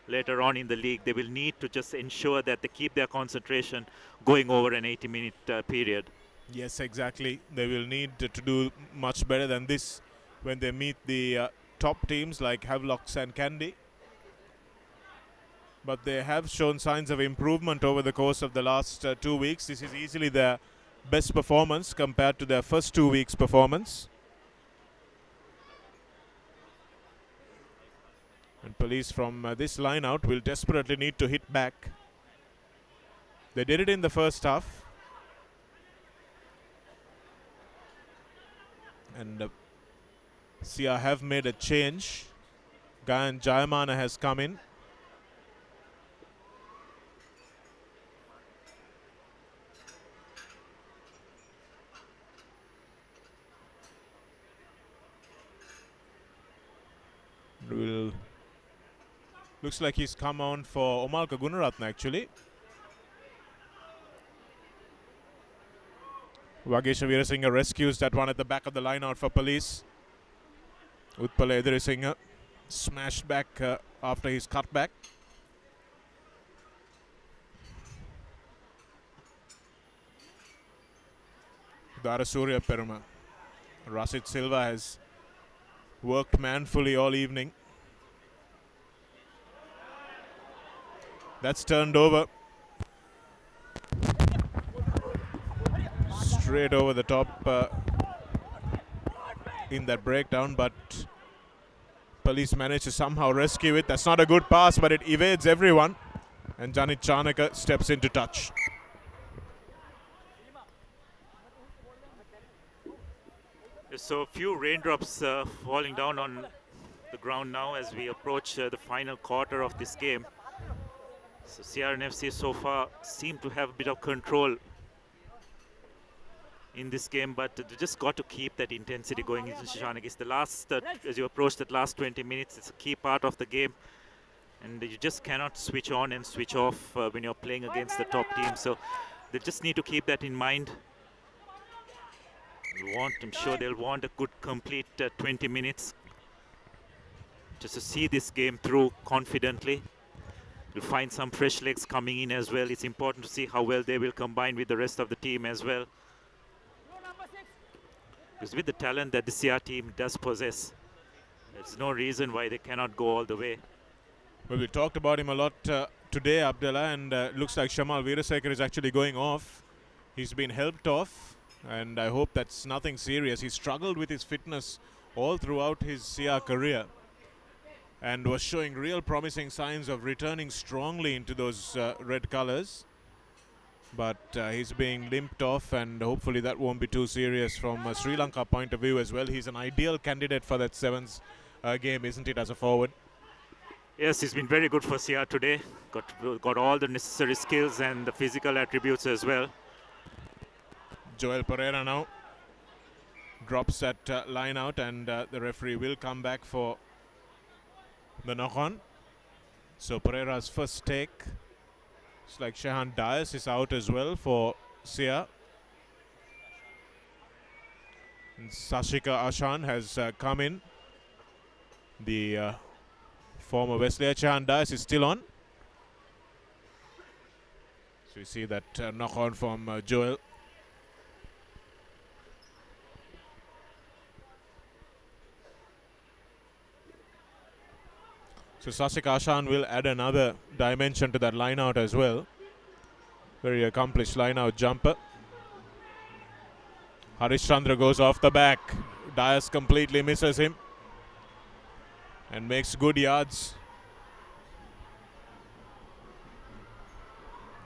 later on in the league, they will need to just ensure that they keep their concentration going over an 80-minute period. Yes, exactly. They will need to do much better than this when they meet the top teams like Havelocks and Kandy. But they have shown signs of improvement over the course of the last 2 weeks. This is easily their best performance compared to their first 2 weeks' performance. And Police from this line out will desperately need to hit back. They did it in the first half. And Sia have made a change. Gayan Jayamana has come in. Looks like he's come on for Omalka Gunaratna actually. Vagisha Veerasinghe rescues that one at the back of the line out for Police. Utpala Edirisinghe smashed back after his cutback. Darasurya Peruma. Rasit Silva has worked manfully all evening. That's turned over. Straight over the top in that breakdown, but Police managed to somehow rescue it. That's not a good pass, but it evades everyone. And Janit Chanaka steps into touch. So a few raindrops falling down on the ground now as we approach the final quarter of this game. So CRNFC so far seem to have a bit of control in this game, but they just got to keep that intensity going. It's the last, as you approach that last 20 minutes, it's a key part of the game. And you just cannot switch on and switch off when you're playing against the top team. So they just need to keep that in mind. I'm sure they'll want a good complete 20 minutes just to see this game through confidently. will find some fresh legs coming in as well. It's important to see how well they will combine with the rest of the team as well. Because with the talent that the CR team does possess, there's no reason why they cannot go all the way. Well, we talked about him a lot today, Abdullah, and looks like Shamal Veerasekar is actually going off. He's been helped off, and I hope that's nothing serious. He struggled with his fitness all throughout his CR career and was showing real promising signs of returning strongly into those red colors. But he's being limped off, and hopefully that won't be too serious from a Sri Lanka point of view as well. He's an ideal candidate for that sevens game, isn't it, as a forward? Yes, he's been very good for CR today. Got all the necessary skills and the physical attributes as well. Joel Pereira now drops that line out, and the referee will come back for the knock-on. So Pereira's first take. It's like Shehan Dias is out as well for CR. And Sashika Ashan has come in. The former Wesleyan Shehan Dias is still on. So you see that knock-on from Joel. So Sashika Ashan will add another dimension to that line-out as well. Very accomplished line-out jumper. Harish Chandra goes off the back. Dias completely misses him and makes good yards.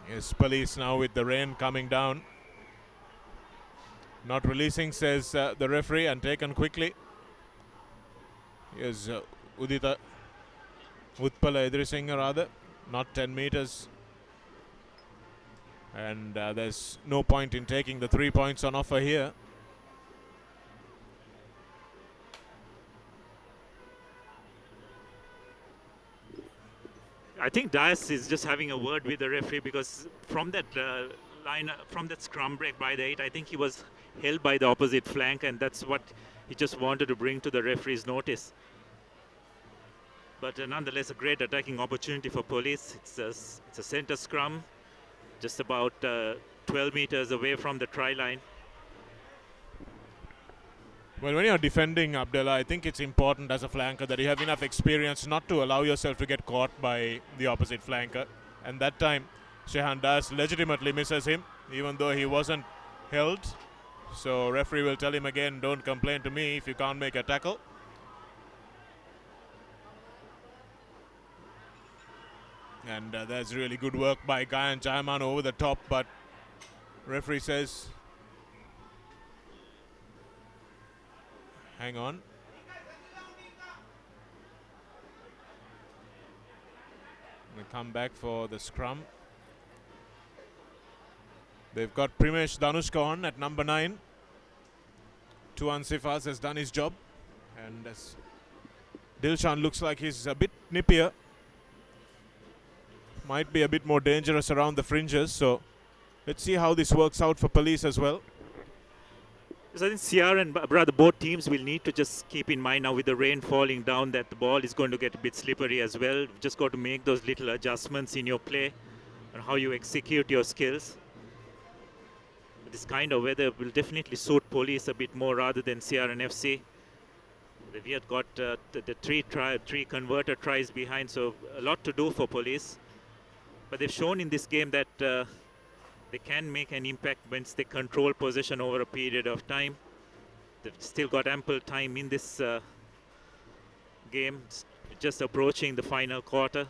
Yes, police now with the rain coming down. Not releasing, says the referee, and taken quickly. Here's Udita Utpala Edrisinghe rather, not 10 meters. And there's no point in taking the 3 points on offer here. I think Dias is just having a word with the referee, because from that from that scrum break by the 8, I think he was held by the opposite flank, and that's what he just wanted to bring to the referee's notice. But nonetheless, a great attacking opportunity for police. It's a center scrum, just about 12 meters away from the try line. Well, when you're defending, Abdullah, I think it's important as a flanker that you have enough experience not to allow yourself to get caught by the opposite flanker. And that time, Shehan Dias legitimately misses him, even though he wasn't held. So referee will tell him again, don't complain to me if you can't make a tackle. And there's really good work by Gayan Jayaman over the top, but referee says, hang on. We come back for the scrum. They've got Primesh Danushka on at number 9. Tuan Sifas has done his job, and as Dilshan looks like he's a bit nippier. Might be a bit more dangerous around the fringes, so let's see how this works out for police as well. So I think CR and Brother, both teams will need to just keep in mind now with the rain falling down that the ball is going to get a bit slippery as well. You've just got to make those little adjustments in your play and how you execute your skills. This kind of weather will definitely suit police a bit more rather than CR and FC. We have got the three converted tries behind, so a lot to do for police. But they've shown in this game that they can make an impact once they control possession over a period of time. They've still got ample time in this game, just approaching the final quarter.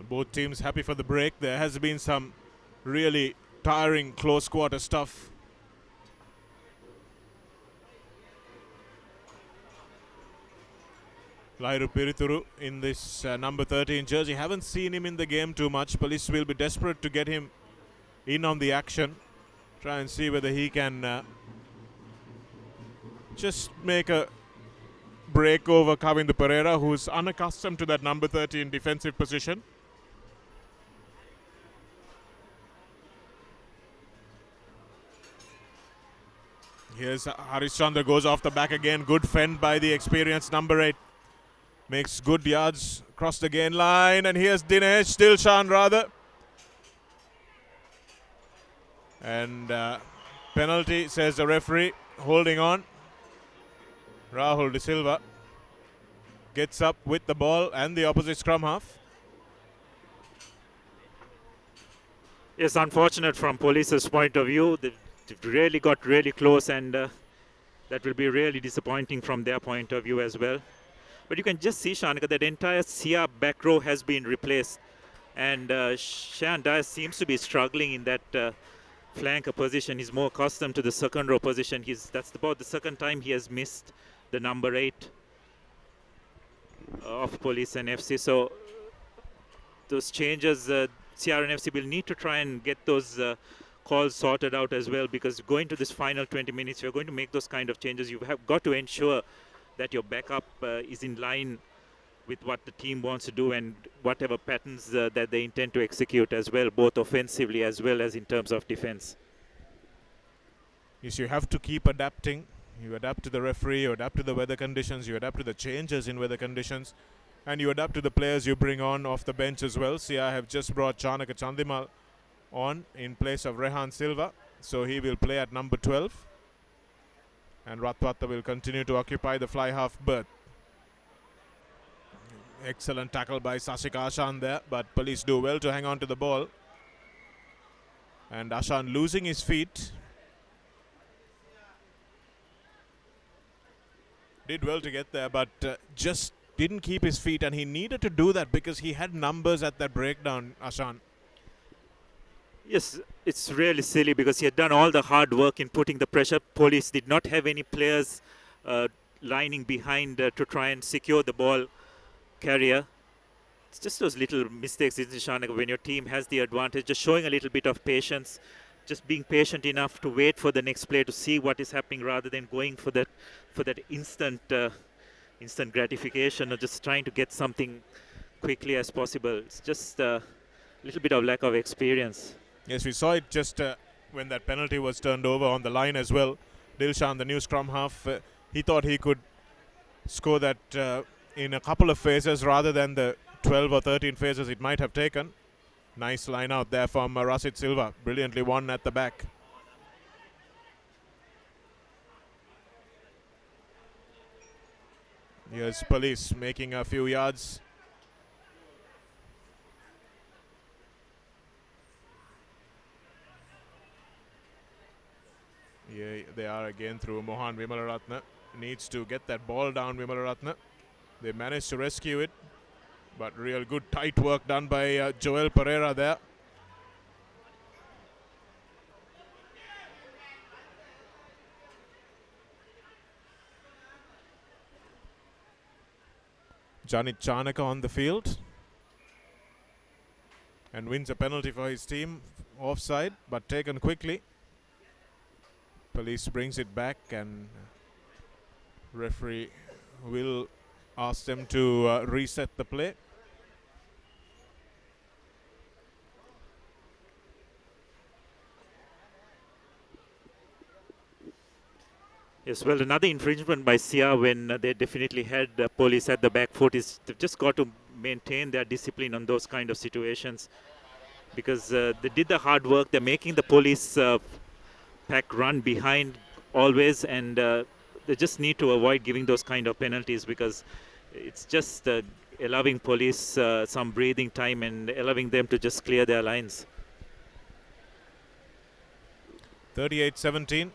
Both teams happy for the break. There has been some really tiring close quarter stuff. Lairu Pirituru in this number 13 jersey. Haven't seen him in the game too much. Police will be desperate to get him in on the action. Try and see whether he can just make a break over Kavindu Pereira, who's unaccustomed to that number 13 defensive position. Here's Harish Chandra, goes off the back again. Good fend by the experienced number 8. Makes good yards across the gain line. And here's Dinesh, Dilshan rather. And penalty, says the referee. Holding on. Rahul De Silva gets up with the ball and the opposite scrum half. Yes, unfortunate from Police's point of view. They've really got really close, and that will be really disappointing from their point of view as well. But you can just see, Shanika, that entire Sia back row has been replaced. And Shan Dias seems to be struggling in that flanker position. He's more accustomed to the second row position. That's about the second time he has missed the number 8 of Police and FC. So those changes, CR and FC will need to try and get those calls sorted out as well, because going to this final 20 minutes, you're going to make those kind of changes. You have got to ensure that your backup is in line with what the team wants to do and whatever patterns that they intend to execute as well, both offensively as well as in terms of defense. Yes, you have to keep adapting. You adapt to the referee, you adapt to the weather conditions, you adapt to the changes in weather conditions, and you adapt to the players you bring on off the bench as well. Sia have just brought Chanaka Chandimal on in place of Rehan Silva, so he will play at number 12. And Ratwata will continue to occupy the fly half berth. Excellent tackle by Sashika Ashan there, but Police do well to hang on to the ball. And Ashan losing his feet. Did well to get there, but just didn't keep his feet, and he needed to do that because he had numbers at that breakdown, Ashan. Yes, it's really silly because he had done all the hard work in putting the pressure. Police did not have any players lining behind to try and secure the ball carrier. It's just those little mistakes, isn't it, Shanak, when your team has the advantage, just showing a little bit of patience, just being patient enough to wait for the next play to see what is happening rather than going for that instant gratification or just trying to get something quickly as possible. It's just a little bit of lack of experience. Yes, we saw it just when that penalty was turned over on the line as well. Dilshan, the new scrum half, he thought he could score that in a couple of phases rather than the 12 or 13 phases it might have taken. Nice line out there from Rasid Silva. Brilliantly won at the back. Here's Police making a few yards. Yeah, they are again through Mohan Vimalaratne. Needs to get that ball down, Vimalaratne. They managed to rescue it, but real good tight work done by Joel Pereira there. Janit Chanaka on the field and wins a penalty for his team. Offside, but taken quickly. Police brings it back, and referee will ask them to reset the play. Yes, well, another infringement by Sia when they definitely had Police at the back foot is they've just got to maintain their discipline on those kind of situations, because they did the hard work. They're making the Police pack run behind always, and they just need to avoid giving those kind of penalties, because it's just allowing Police some breathing time and allowing them to just clear their lines. 38-17.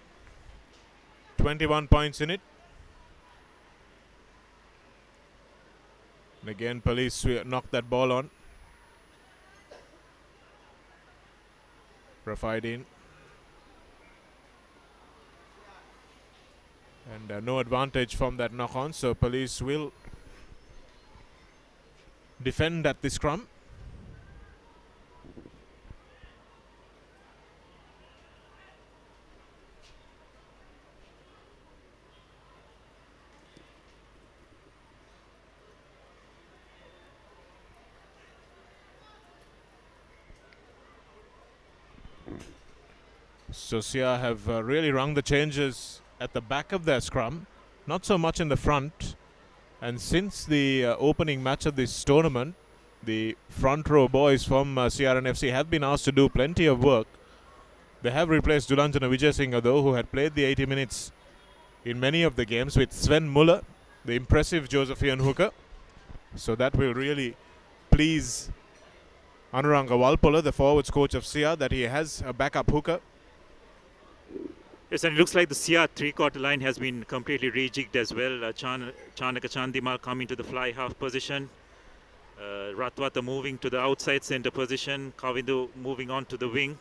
21 points in it. And again, Police knocked that ball on. Rafaidin. And no advantage from that knock on, so Police will defend at the scrum. So Sia have really rung the changes at the back of their scrum, not so much in the front. And since the opening match of this tournament, the front row boys from CRNFC have been asked to do plenty of work. They have replaced Dulanjana Vijayasinghe, though, who had played the 80 minutes in many of the games, with Sven Muller, the impressive Josephian hooker. So that will really please Anuranga Walpola, the forwards coach of SIA, that he has a backup hooker. Yes, and it looks like the SIA three-quarter line has been completely rejigged as well. Chanaka Chandimal coming to the fly half position. Ratwata moving to the outside centre position. Kavindu moving on to the wing.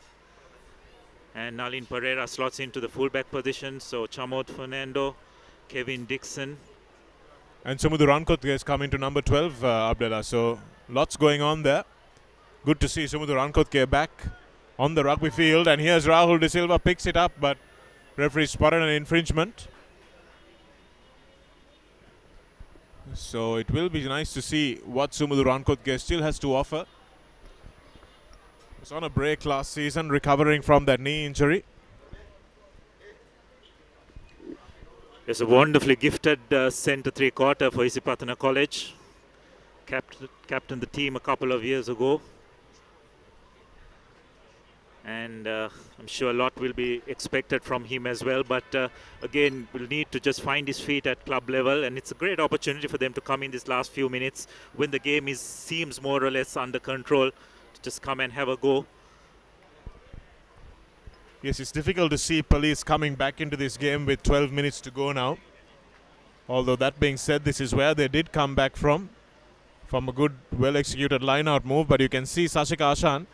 And Nalin Pereira slots into the fullback position. So Chamod Fernando, Kevin Dixon. And Sumudhu Rankot is coming to number 12, Abdullah. So lots going on there. Good to see Sumudhu Rankotke back on the rugby field. And here's Rahul De Silva, picks it up, but referee spotted an infringement. So it will be nice to see what Sumudhu Rankotke still has to offer. He was on a break last season, recovering from that knee injury. It's a wonderfully gifted centre three-quarter for Isipatana College. Captained the team a couple of years ago. And I'm sure a lot will be expected from him as well. But again, we'll need to just find his feet at club level. And it's a great opportunity for them to come in these last few minutes when the game seems more or less under control, to just come and have a go. Yes, it's difficult to see Police coming back into this game with 12 minutes to go now. Although that being said, this is where they did come back from a good, well-executed line-out move. But you can see Sashika Ashan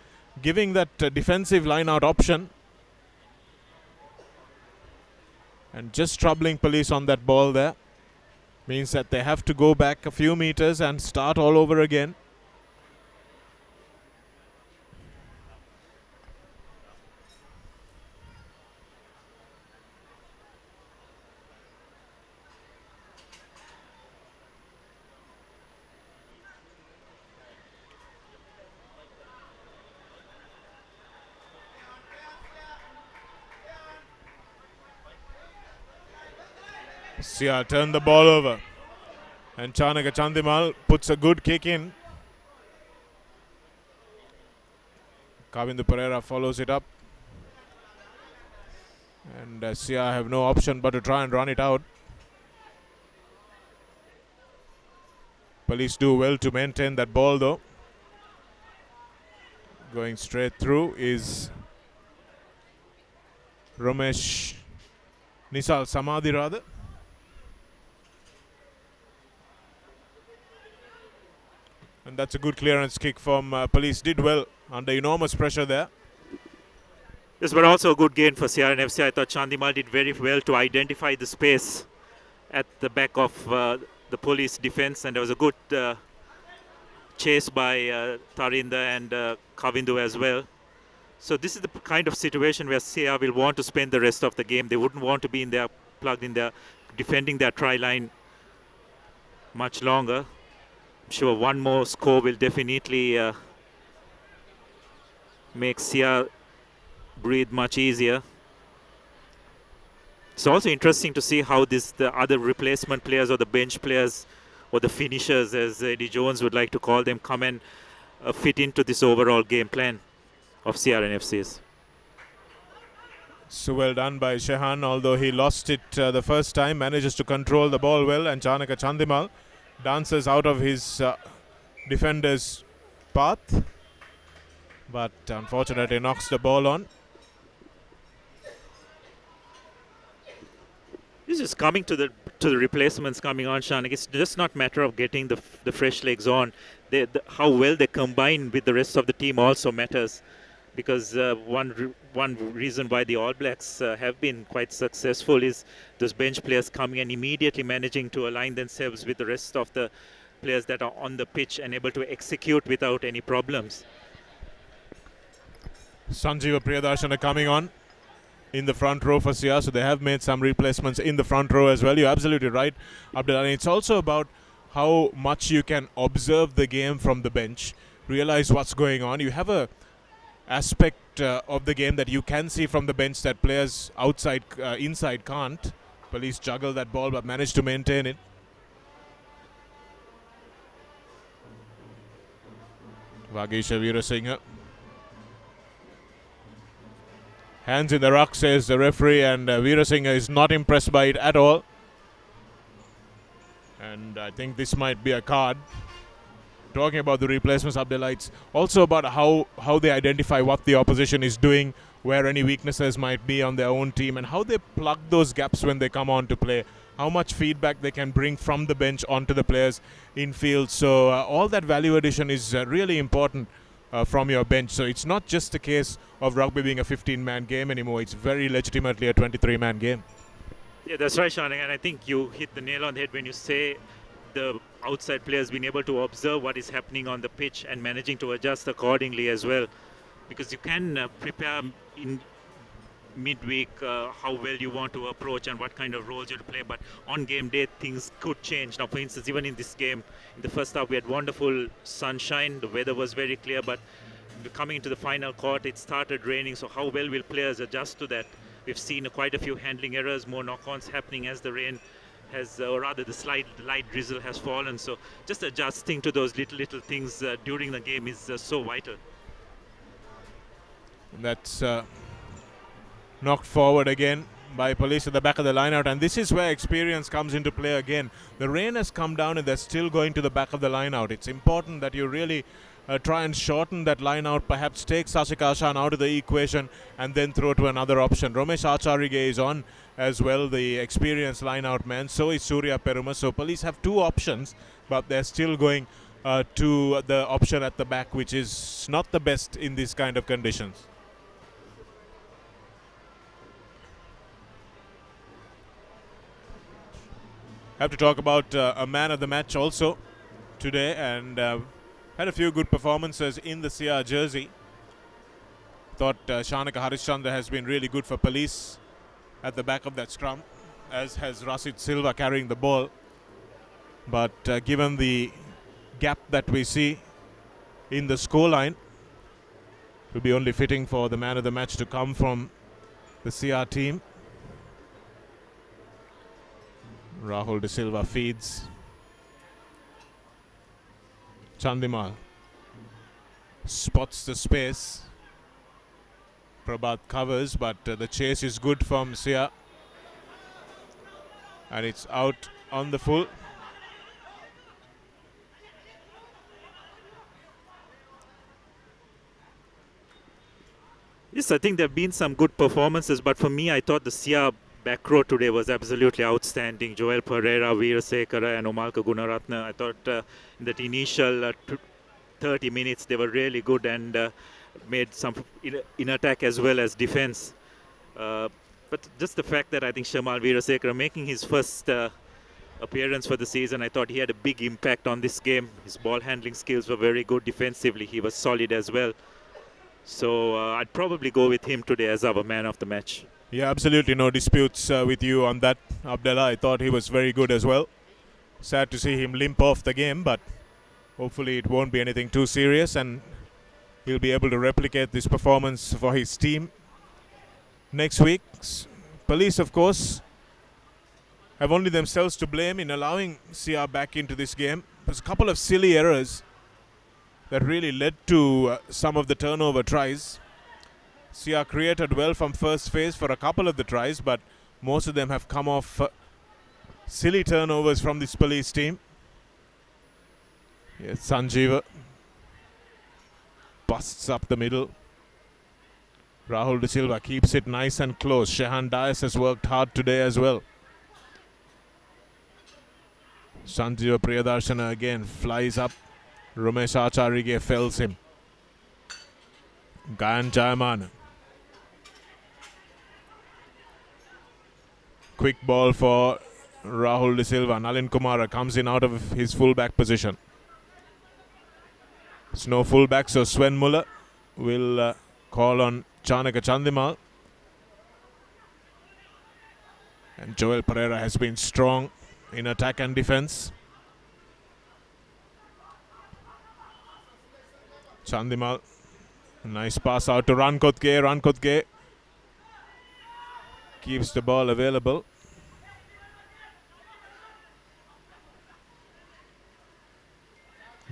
giving that defensive line-out option. And just troubling Police on that ball there. Means that they have to go back a few meters and start all over again. Sia turned the ball over, and Chanaka Chandimal puts a good kick in. Kavindu Pereira follows it up, and Sia have no option but to try and run it out. Police do well to maintain that ball though. Going straight through is Ramesh Nisal Samadhi rather. And that's a good clearance kick from Police. Did well under enormous pressure there. This was also a good gain for CRNFC. I thought Chandimal did very well to identify the space at the back of the Police defense, and there was a good chase by Tarinda and Kavindu as well. So this is the kind of situation where CR will want to spend the rest of the game. They wouldn't want to be in there, plugged in there, defending their try line much longer. I'm sure one more score will definitely make Sia breathe much easier. It's also interesting to see how the other replacement players or the bench players or the finishers, as Eddie Jones would like to call them, come and fit into this overall game plan of CRNFCs. So well done by Shehan, although he lost it the first time, manages to control the ball well, and Chanaka Chandimal dances out of his defender's path, but unfortunately knocks the ball on. This is coming to the replacements coming on, Shanak. It's just not matter of getting the fresh legs on. How well they combine with the rest of the team also matters, because one reason why the All Blacks have been quite successful is those bench players coming and immediately managing to align themselves with the rest of the players that are on the pitch and able to execute without any problems. Sanjeeva Priyadarshana coming on in the front row for Sia, so they have made some replacements in the front row as well. You're absolutely right, Abdul. And it's also about how much you can observe the game from the bench, realize what's going on. You have a aspect of the game that you can see from the bench that players inside can't. Police juggle that ball but manage to maintain it. Vagisha Veerasinghe. Hands in the ruck, says the referee, and Veerasinghe is not impressed by it at all. And I think this might be a card. Talking about the replacements, Abdullah, it's also about how they identify what the opposition is doing, where any weaknesses might be on their own team, and how they plug those gaps when they come on to play, how much feedback they can bring from the bench onto the players in field. So all that value addition is really important from your bench. So it's not just a case of rugby being a 15-man game anymore. It's very legitimately a 23-man game. Yeah, that's right, Shanak, and I think you hit the nail on the head when you say the outside players being able to observe what is happening on the pitch and managing to adjust accordingly as well. Because you can prepare in midweek how well you want to approach and what kind of roles you play, but on game day things could change. Now, for instance, even in this game, in the first half we had wonderful sunshine, the weather was very clear, but coming into the final quarter it started raining. So how well will players adjust to that? We've seen quite a few handling errors, more knock-ons happening as the rain has, or rather the light drizzle has fallen. So just adjusting to those little things during the game is so vital. That's knocked forward again by Police at the back of the line out, and this is where experience comes into play again. The rain has come down and they're still going to the back of the line out. It's important that you really try and shorten that line out, perhaps take Sashik Ashan out of the equation and then throw to another option. Romesh Acharige is on as well, the experienced line out man. So is Surya Peruma. So Police have two options, but they're still going to the option at the back, which is not the best in these kind of conditions. Have to talk about a man of the match also today, and had a few good performances in the CR jersey. Thought Shanaka Harishchandra has been really good for Police at the back of that scrum, as has Rasid Silva carrying the ball. But given the gap that we see in the scoreline, it will be only fitting for the man of the match to come from the CR team. Rahul De Silva feeds. Chandimal spots the space. Prabhat covers, but the chase is good from Sia. And it's out on the full. Yes, I think there have been some good performances, but for me, I thought the Sia back row today was absolutely outstanding. Joel Pereira, Veerasekara and Omalka Gunaratne. I thought in that initial 30 minutes they were really good and made some in attack as well as defense. But just the fact that I think Shamal Veerasekara making his first appearance for the season, I thought he had a big impact on this game. His ball handling skills were very good defensively. He was solid as well. So I'd probably go with him today as our man of the match. Yeah, absolutely no disputes with you on that, Abdullah. I thought he was very good as well. Sad to see him limp off the game, but hopefully it won't be anything too serious and he'll be able to replicate this performance for his team next week. Police, of course, have only themselves to blame in allowing CR back into this game. There's a couple of silly errors that really led to some of the turnover tries. CR created well from first phase for a couple of the tries, but most of them have come off silly turnovers from this Police team. Yes, Sanjeeva busts up the middle. Rahul De Silva keeps it nice and close. Shehan Dias has worked hard today as well. Sanjeeva Priyadarshana again flies up. Romesh Acharige fells him. Gayan Jayaman. Quick ball for Rahul De Silva. Nalin Kumara comes in out of his fullback position. It's no fullback, so Sven Muller will call on Chanaka Chandimal. And Joel Pereira has been strong in attack and defense. Chandimal, nice pass out to Rankotke. Rankotke keeps the ball available.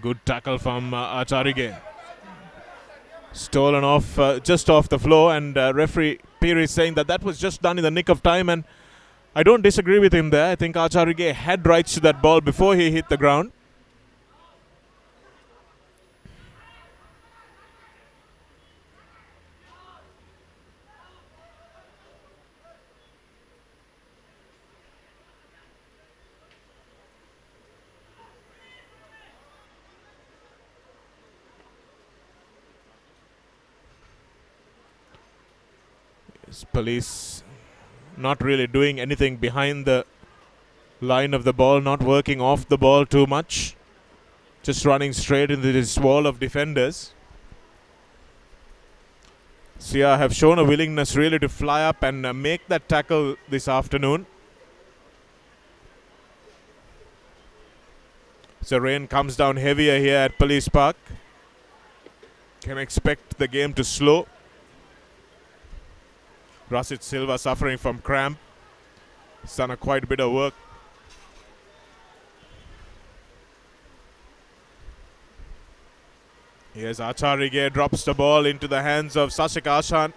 Good tackle from Acharige. Stolen off, just off the floor, and referee Piri is saying that was just done in the nick of time, and I don't disagree with him there. I think Acharige had rights to that ball before he hit the ground. Police not really doing anything behind the line of the ball, not working off the ball too much, just running straight into this wall of defenders. Sia have shown a willingness really to fly up and make that tackle this afternoon. So rain comes down heavier here at Police Park. Can expect the game to slow. Rasit Silva suffering from cramp. He's done quite a bit of work. Here's Acharige, drops the ball into the hands of Sashik Ashan.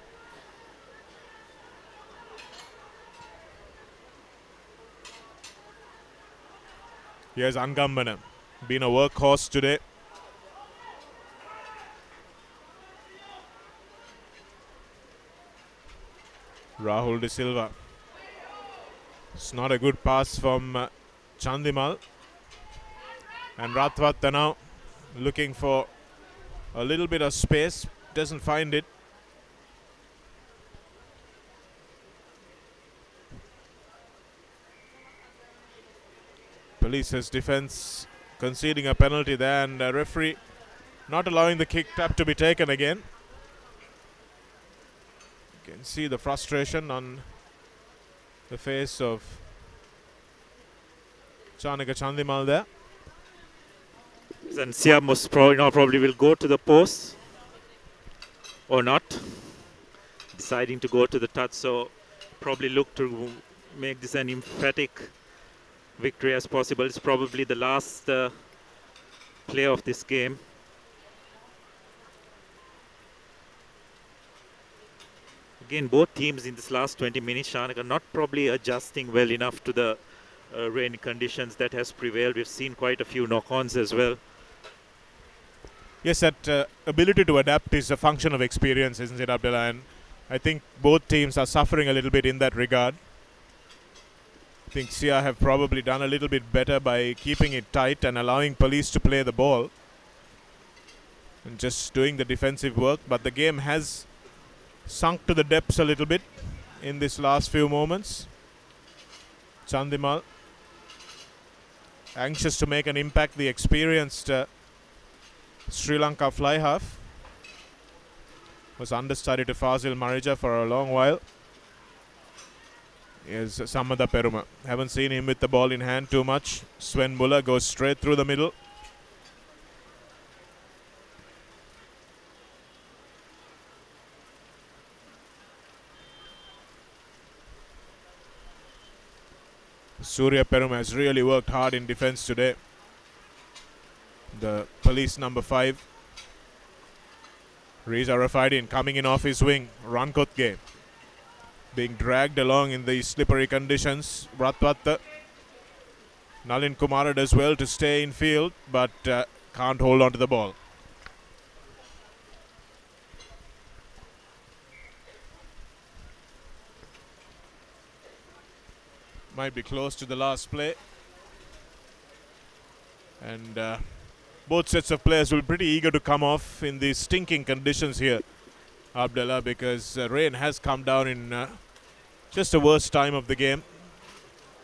Here's Angambana, been a workhorse today. Rahul De Silva. It's not a good pass from Chandimal. And Ratwatta now looking for a little bit of space. Doesn't find it. Police's defense conceding a penalty there, and the referee not allowing the kick tap to be taken again. You can see the frustration on the face of Chanaka Chandimal there. And Siam most probably will go to the post or not, deciding to go to the touch, so probably look to make this an emphatic victory as possible. It's probably the last play of this game. Again, both teams in this last 20 minutes, Shanaka, not probably adjusting well enough to the rain conditions that has prevailed. We've seen quite a few knock-ons as well. Yes, that ability to adapt is a function of experience, isn't it, Abdullah? And I think both teams are suffering a little bit in that regard. I think Sia have probably done a little bit better by keeping it tight and allowing Police to play the ball and just doing the defensive work. But the game has sunk to the depths a little bit in this last few moments. Chandimal anxious to make an impact. The experienced Sri Lanka fly half was understudy to Fazil Marija for a long while. Is Samada Peruma. Haven't seen him with the ball in hand too much. Sven Muller goes straight through the middle. Surya Peruma has really worked hard in defense today. The Police number 5. Reza Rafaidin coming in off his wing. Rankotge being dragged along in these slippery conditions. Ratwatta. Nalin Kumara does well to stay in field, but can't hold on to the ball. Might be close to the last play. And both sets of players will be pretty eager to come off in these stinking conditions here, Abdullah, because rain has come down in just the worst time of the game.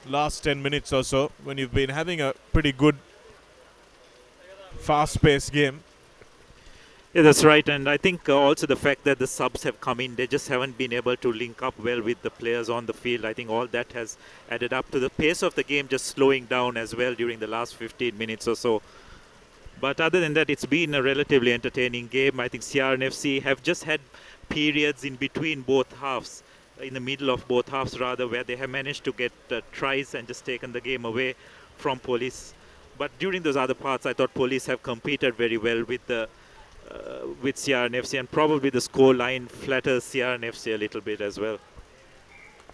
Last 10 minutes or so, when you've been having a pretty good fast-paced game. Yeah, that's right. And I think also the fact that the subs have come in, they just haven't been able to link up well with the players on the field. I think all that has added up to the pace of the game just slowing down as well during the last 15 minutes or so. But other than that, it's been a relatively entertaining game. I think CR and FC have just had periods in between both halves, in the middle of both halves rather, where they have managed to get tries and just taken the game away from Police. But during those other parts, I thought Police have competed very well with the with CRNFC, and probably the score line flatters CRNFC a little bit as well.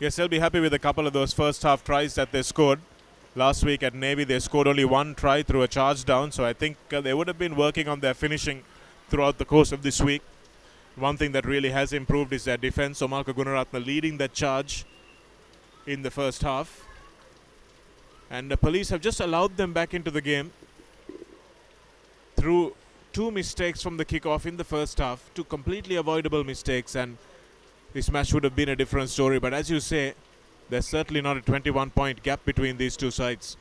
Yes, they'll be happy with a couple of those first half tries that they scored. Last week at Navy, they scored only one try through a charge down, so I think they would have been working on their finishing throughout the course of this week. One thing that really has improved is their defense. Somalka Gunaratna leading that charge in the first half. And the Police have just allowed them back into the game through two mistakes from the kickoff in the first half, two completely avoidable mistakes, and this match would have been a different story. But as you say, there's certainly not a 21-point gap between these two sides.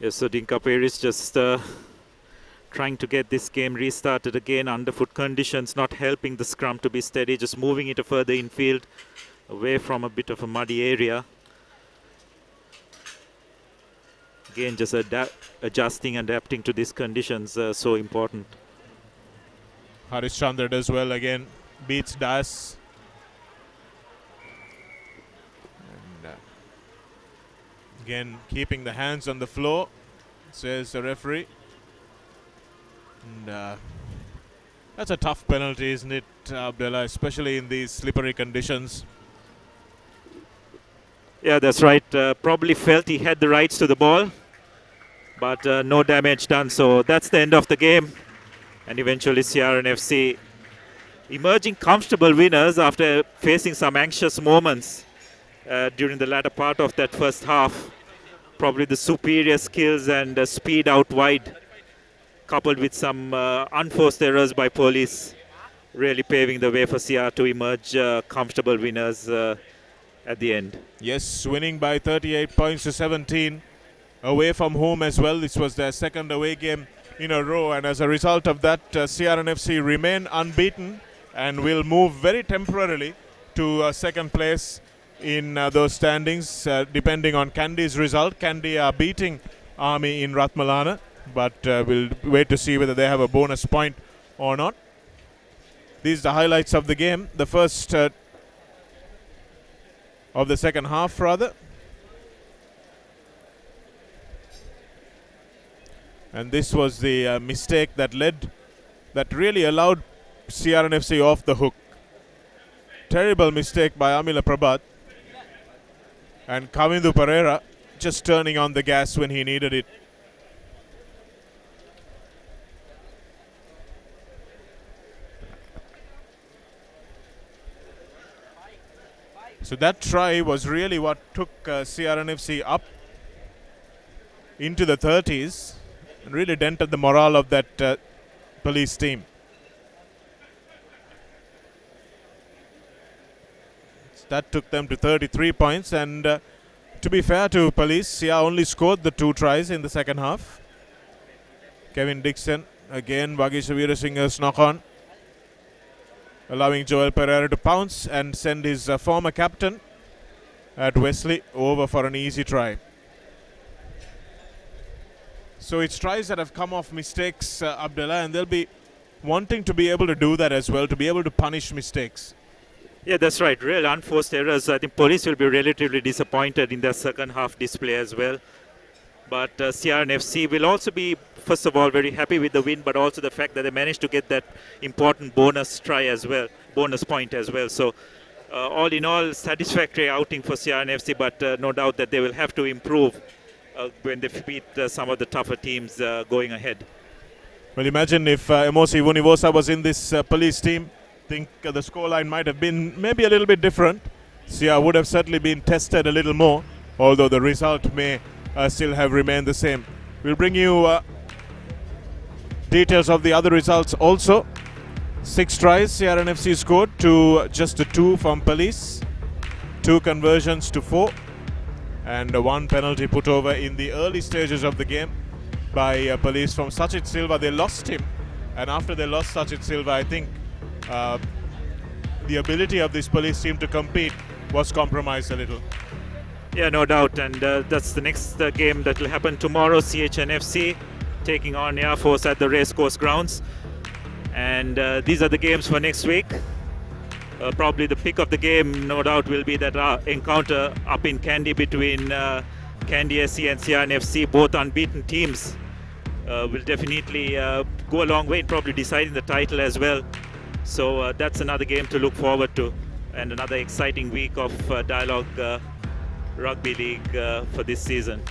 Yes, so ThePapare is just trying to get this game restarted again. Underfoot conditions not helping the scrum to be steady, just moving it further infield, away from a bit of a muddy area. Again, just adjusting and adapting to these conditions, so important. Haris Chandra does well again, beats Das. And again, keeping the hands on the floor, says the referee. And that's a tough penalty, isn't it, Abdullah, especially in these slippery conditions. Yeah, that's right. Probably felt he had the rights to the ball, but no damage done. So that's the end of the game. And eventually CRNFC emerging comfortable winners after facing some anxious moments during the latter part of that first half. Probably the superior skills and speed out wide, coupled with some unforced errors by Police, really paving the way for CR to emerge comfortable winners at the end. Yes, winning by 38 points to 17 away from home as well. This was their second away game in a row, and as a result of that, CRNFC remain unbeaten and will move very temporarily to second place in those standings, depending on Kandy's result. Kandy are beating Army in Ratmalana, but we'll wait to see whether they have a bonus point or not. These are the highlights of the game. The first of the second half, rather. And this was the mistake that really allowed CRNFC off the hook. Terrible mistake by Amila Prabhat. And Kavindu Pereira just turning on the gas when he needed it. So that try was really what took CRNFC up into the 30s and really dented the morale of that Police team. That took them to 33 points, and to be fair to Police, Sia only scored the 2 tries in the second half. Kevin Dixon, again Vagisha Veerasinghe's knock on, allowing Joel Pereira to pounce and send his former captain at Wesley over for an easy try. So it's tries that have come off mistakes, Abdullah, and they'll be wanting to be able to do that as well, to be able to punish mistakes. Yeah, that's right. Real unforced errors. I think Police will be relatively disappointed in their second half display as well. But CRNFC will also be, first of all, very happy with the win, but also the fact that they managed to get that important bonus try as well, bonus point as well. So all in all, satisfactory outing for CRNFC, but no doubt that they will have to improve when they beat some of the tougher teams going ahead. Well, imagine if Emosi Vunivosa was in this Police team. I think the scoreline might have been maybe a little bit different. Sia would have certainly been tested a little more, although the result may still have remained the same. We'll bring you details of the other results also. 6 tries CRNFC scored to just 2 from Police, 2 conversions to 4, and 1 penalty put over in the early stages of the game by Police from Sachit Silva. They lost him, and after they lost Sachit Silva, I think the ability of this Police team to compete was compromised a little. Yeah, no doubt, and that's the next game that will happen tomorrow. CHNFC taking on Air Force at the Racecourse grounds. And these are the games for next week. Probably the pick of the game, no doubt, will be that encounter up in Kandy between Kandy SC and Sian FC, both unbeaten teams. Will definitely go a long way in probably deciding the title as well. So that's another game to look forward to, and another exciting week of Dialog Rugby League for this season.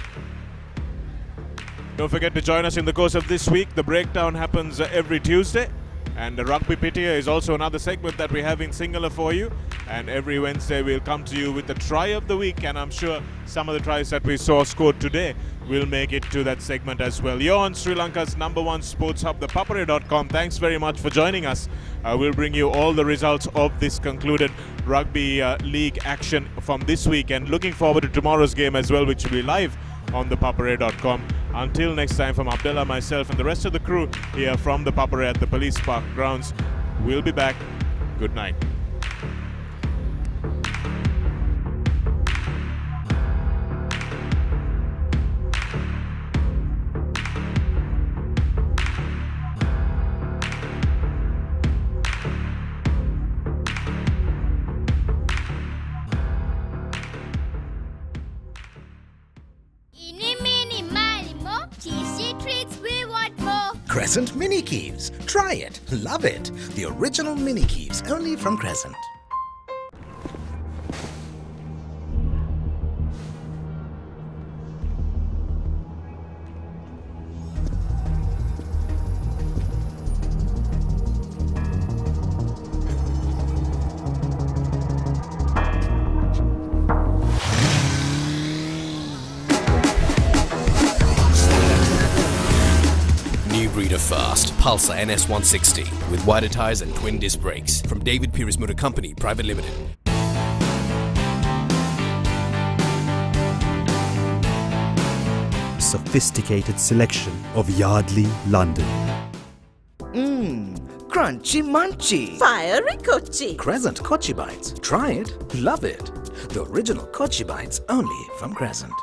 Don't forget to join us in the course of this week. The breakdown happens every Tuesday, and the Rugby Pittier is also another segment that we have in Sinhala for you. And every Wednesday we'll come to you with the try of the week, and I'm sure some of the tries that we saw scored today will make it to that segment as well. You're on Sri Lanka's #1 sports hub, ThePapare.com. Thanks very much for joining us. We'll bring you all the results of this concluded Rugby League action from this week, and looking forward to tomorrow's game as well, which will be live on ThePapare.com. Until next time, from Abdullah, myself, and the rest of the crew here from the Papare at the Police Park grounds, we'll be back. Good night. Crescent Mini Keeves. Try it. Love it. The original Mini Keeves, only from Crescent. Breeder Fast Pulsar NS160 with wider tyres and twin disc brakes from DRL Motor Company Private Limited. Sophisticated selection of Yardley, London. Crunchy munchy. Fiery Kochi. Crescent Kochi Bites. Try it. Love it. The original Kochi Bites, only from Crescent.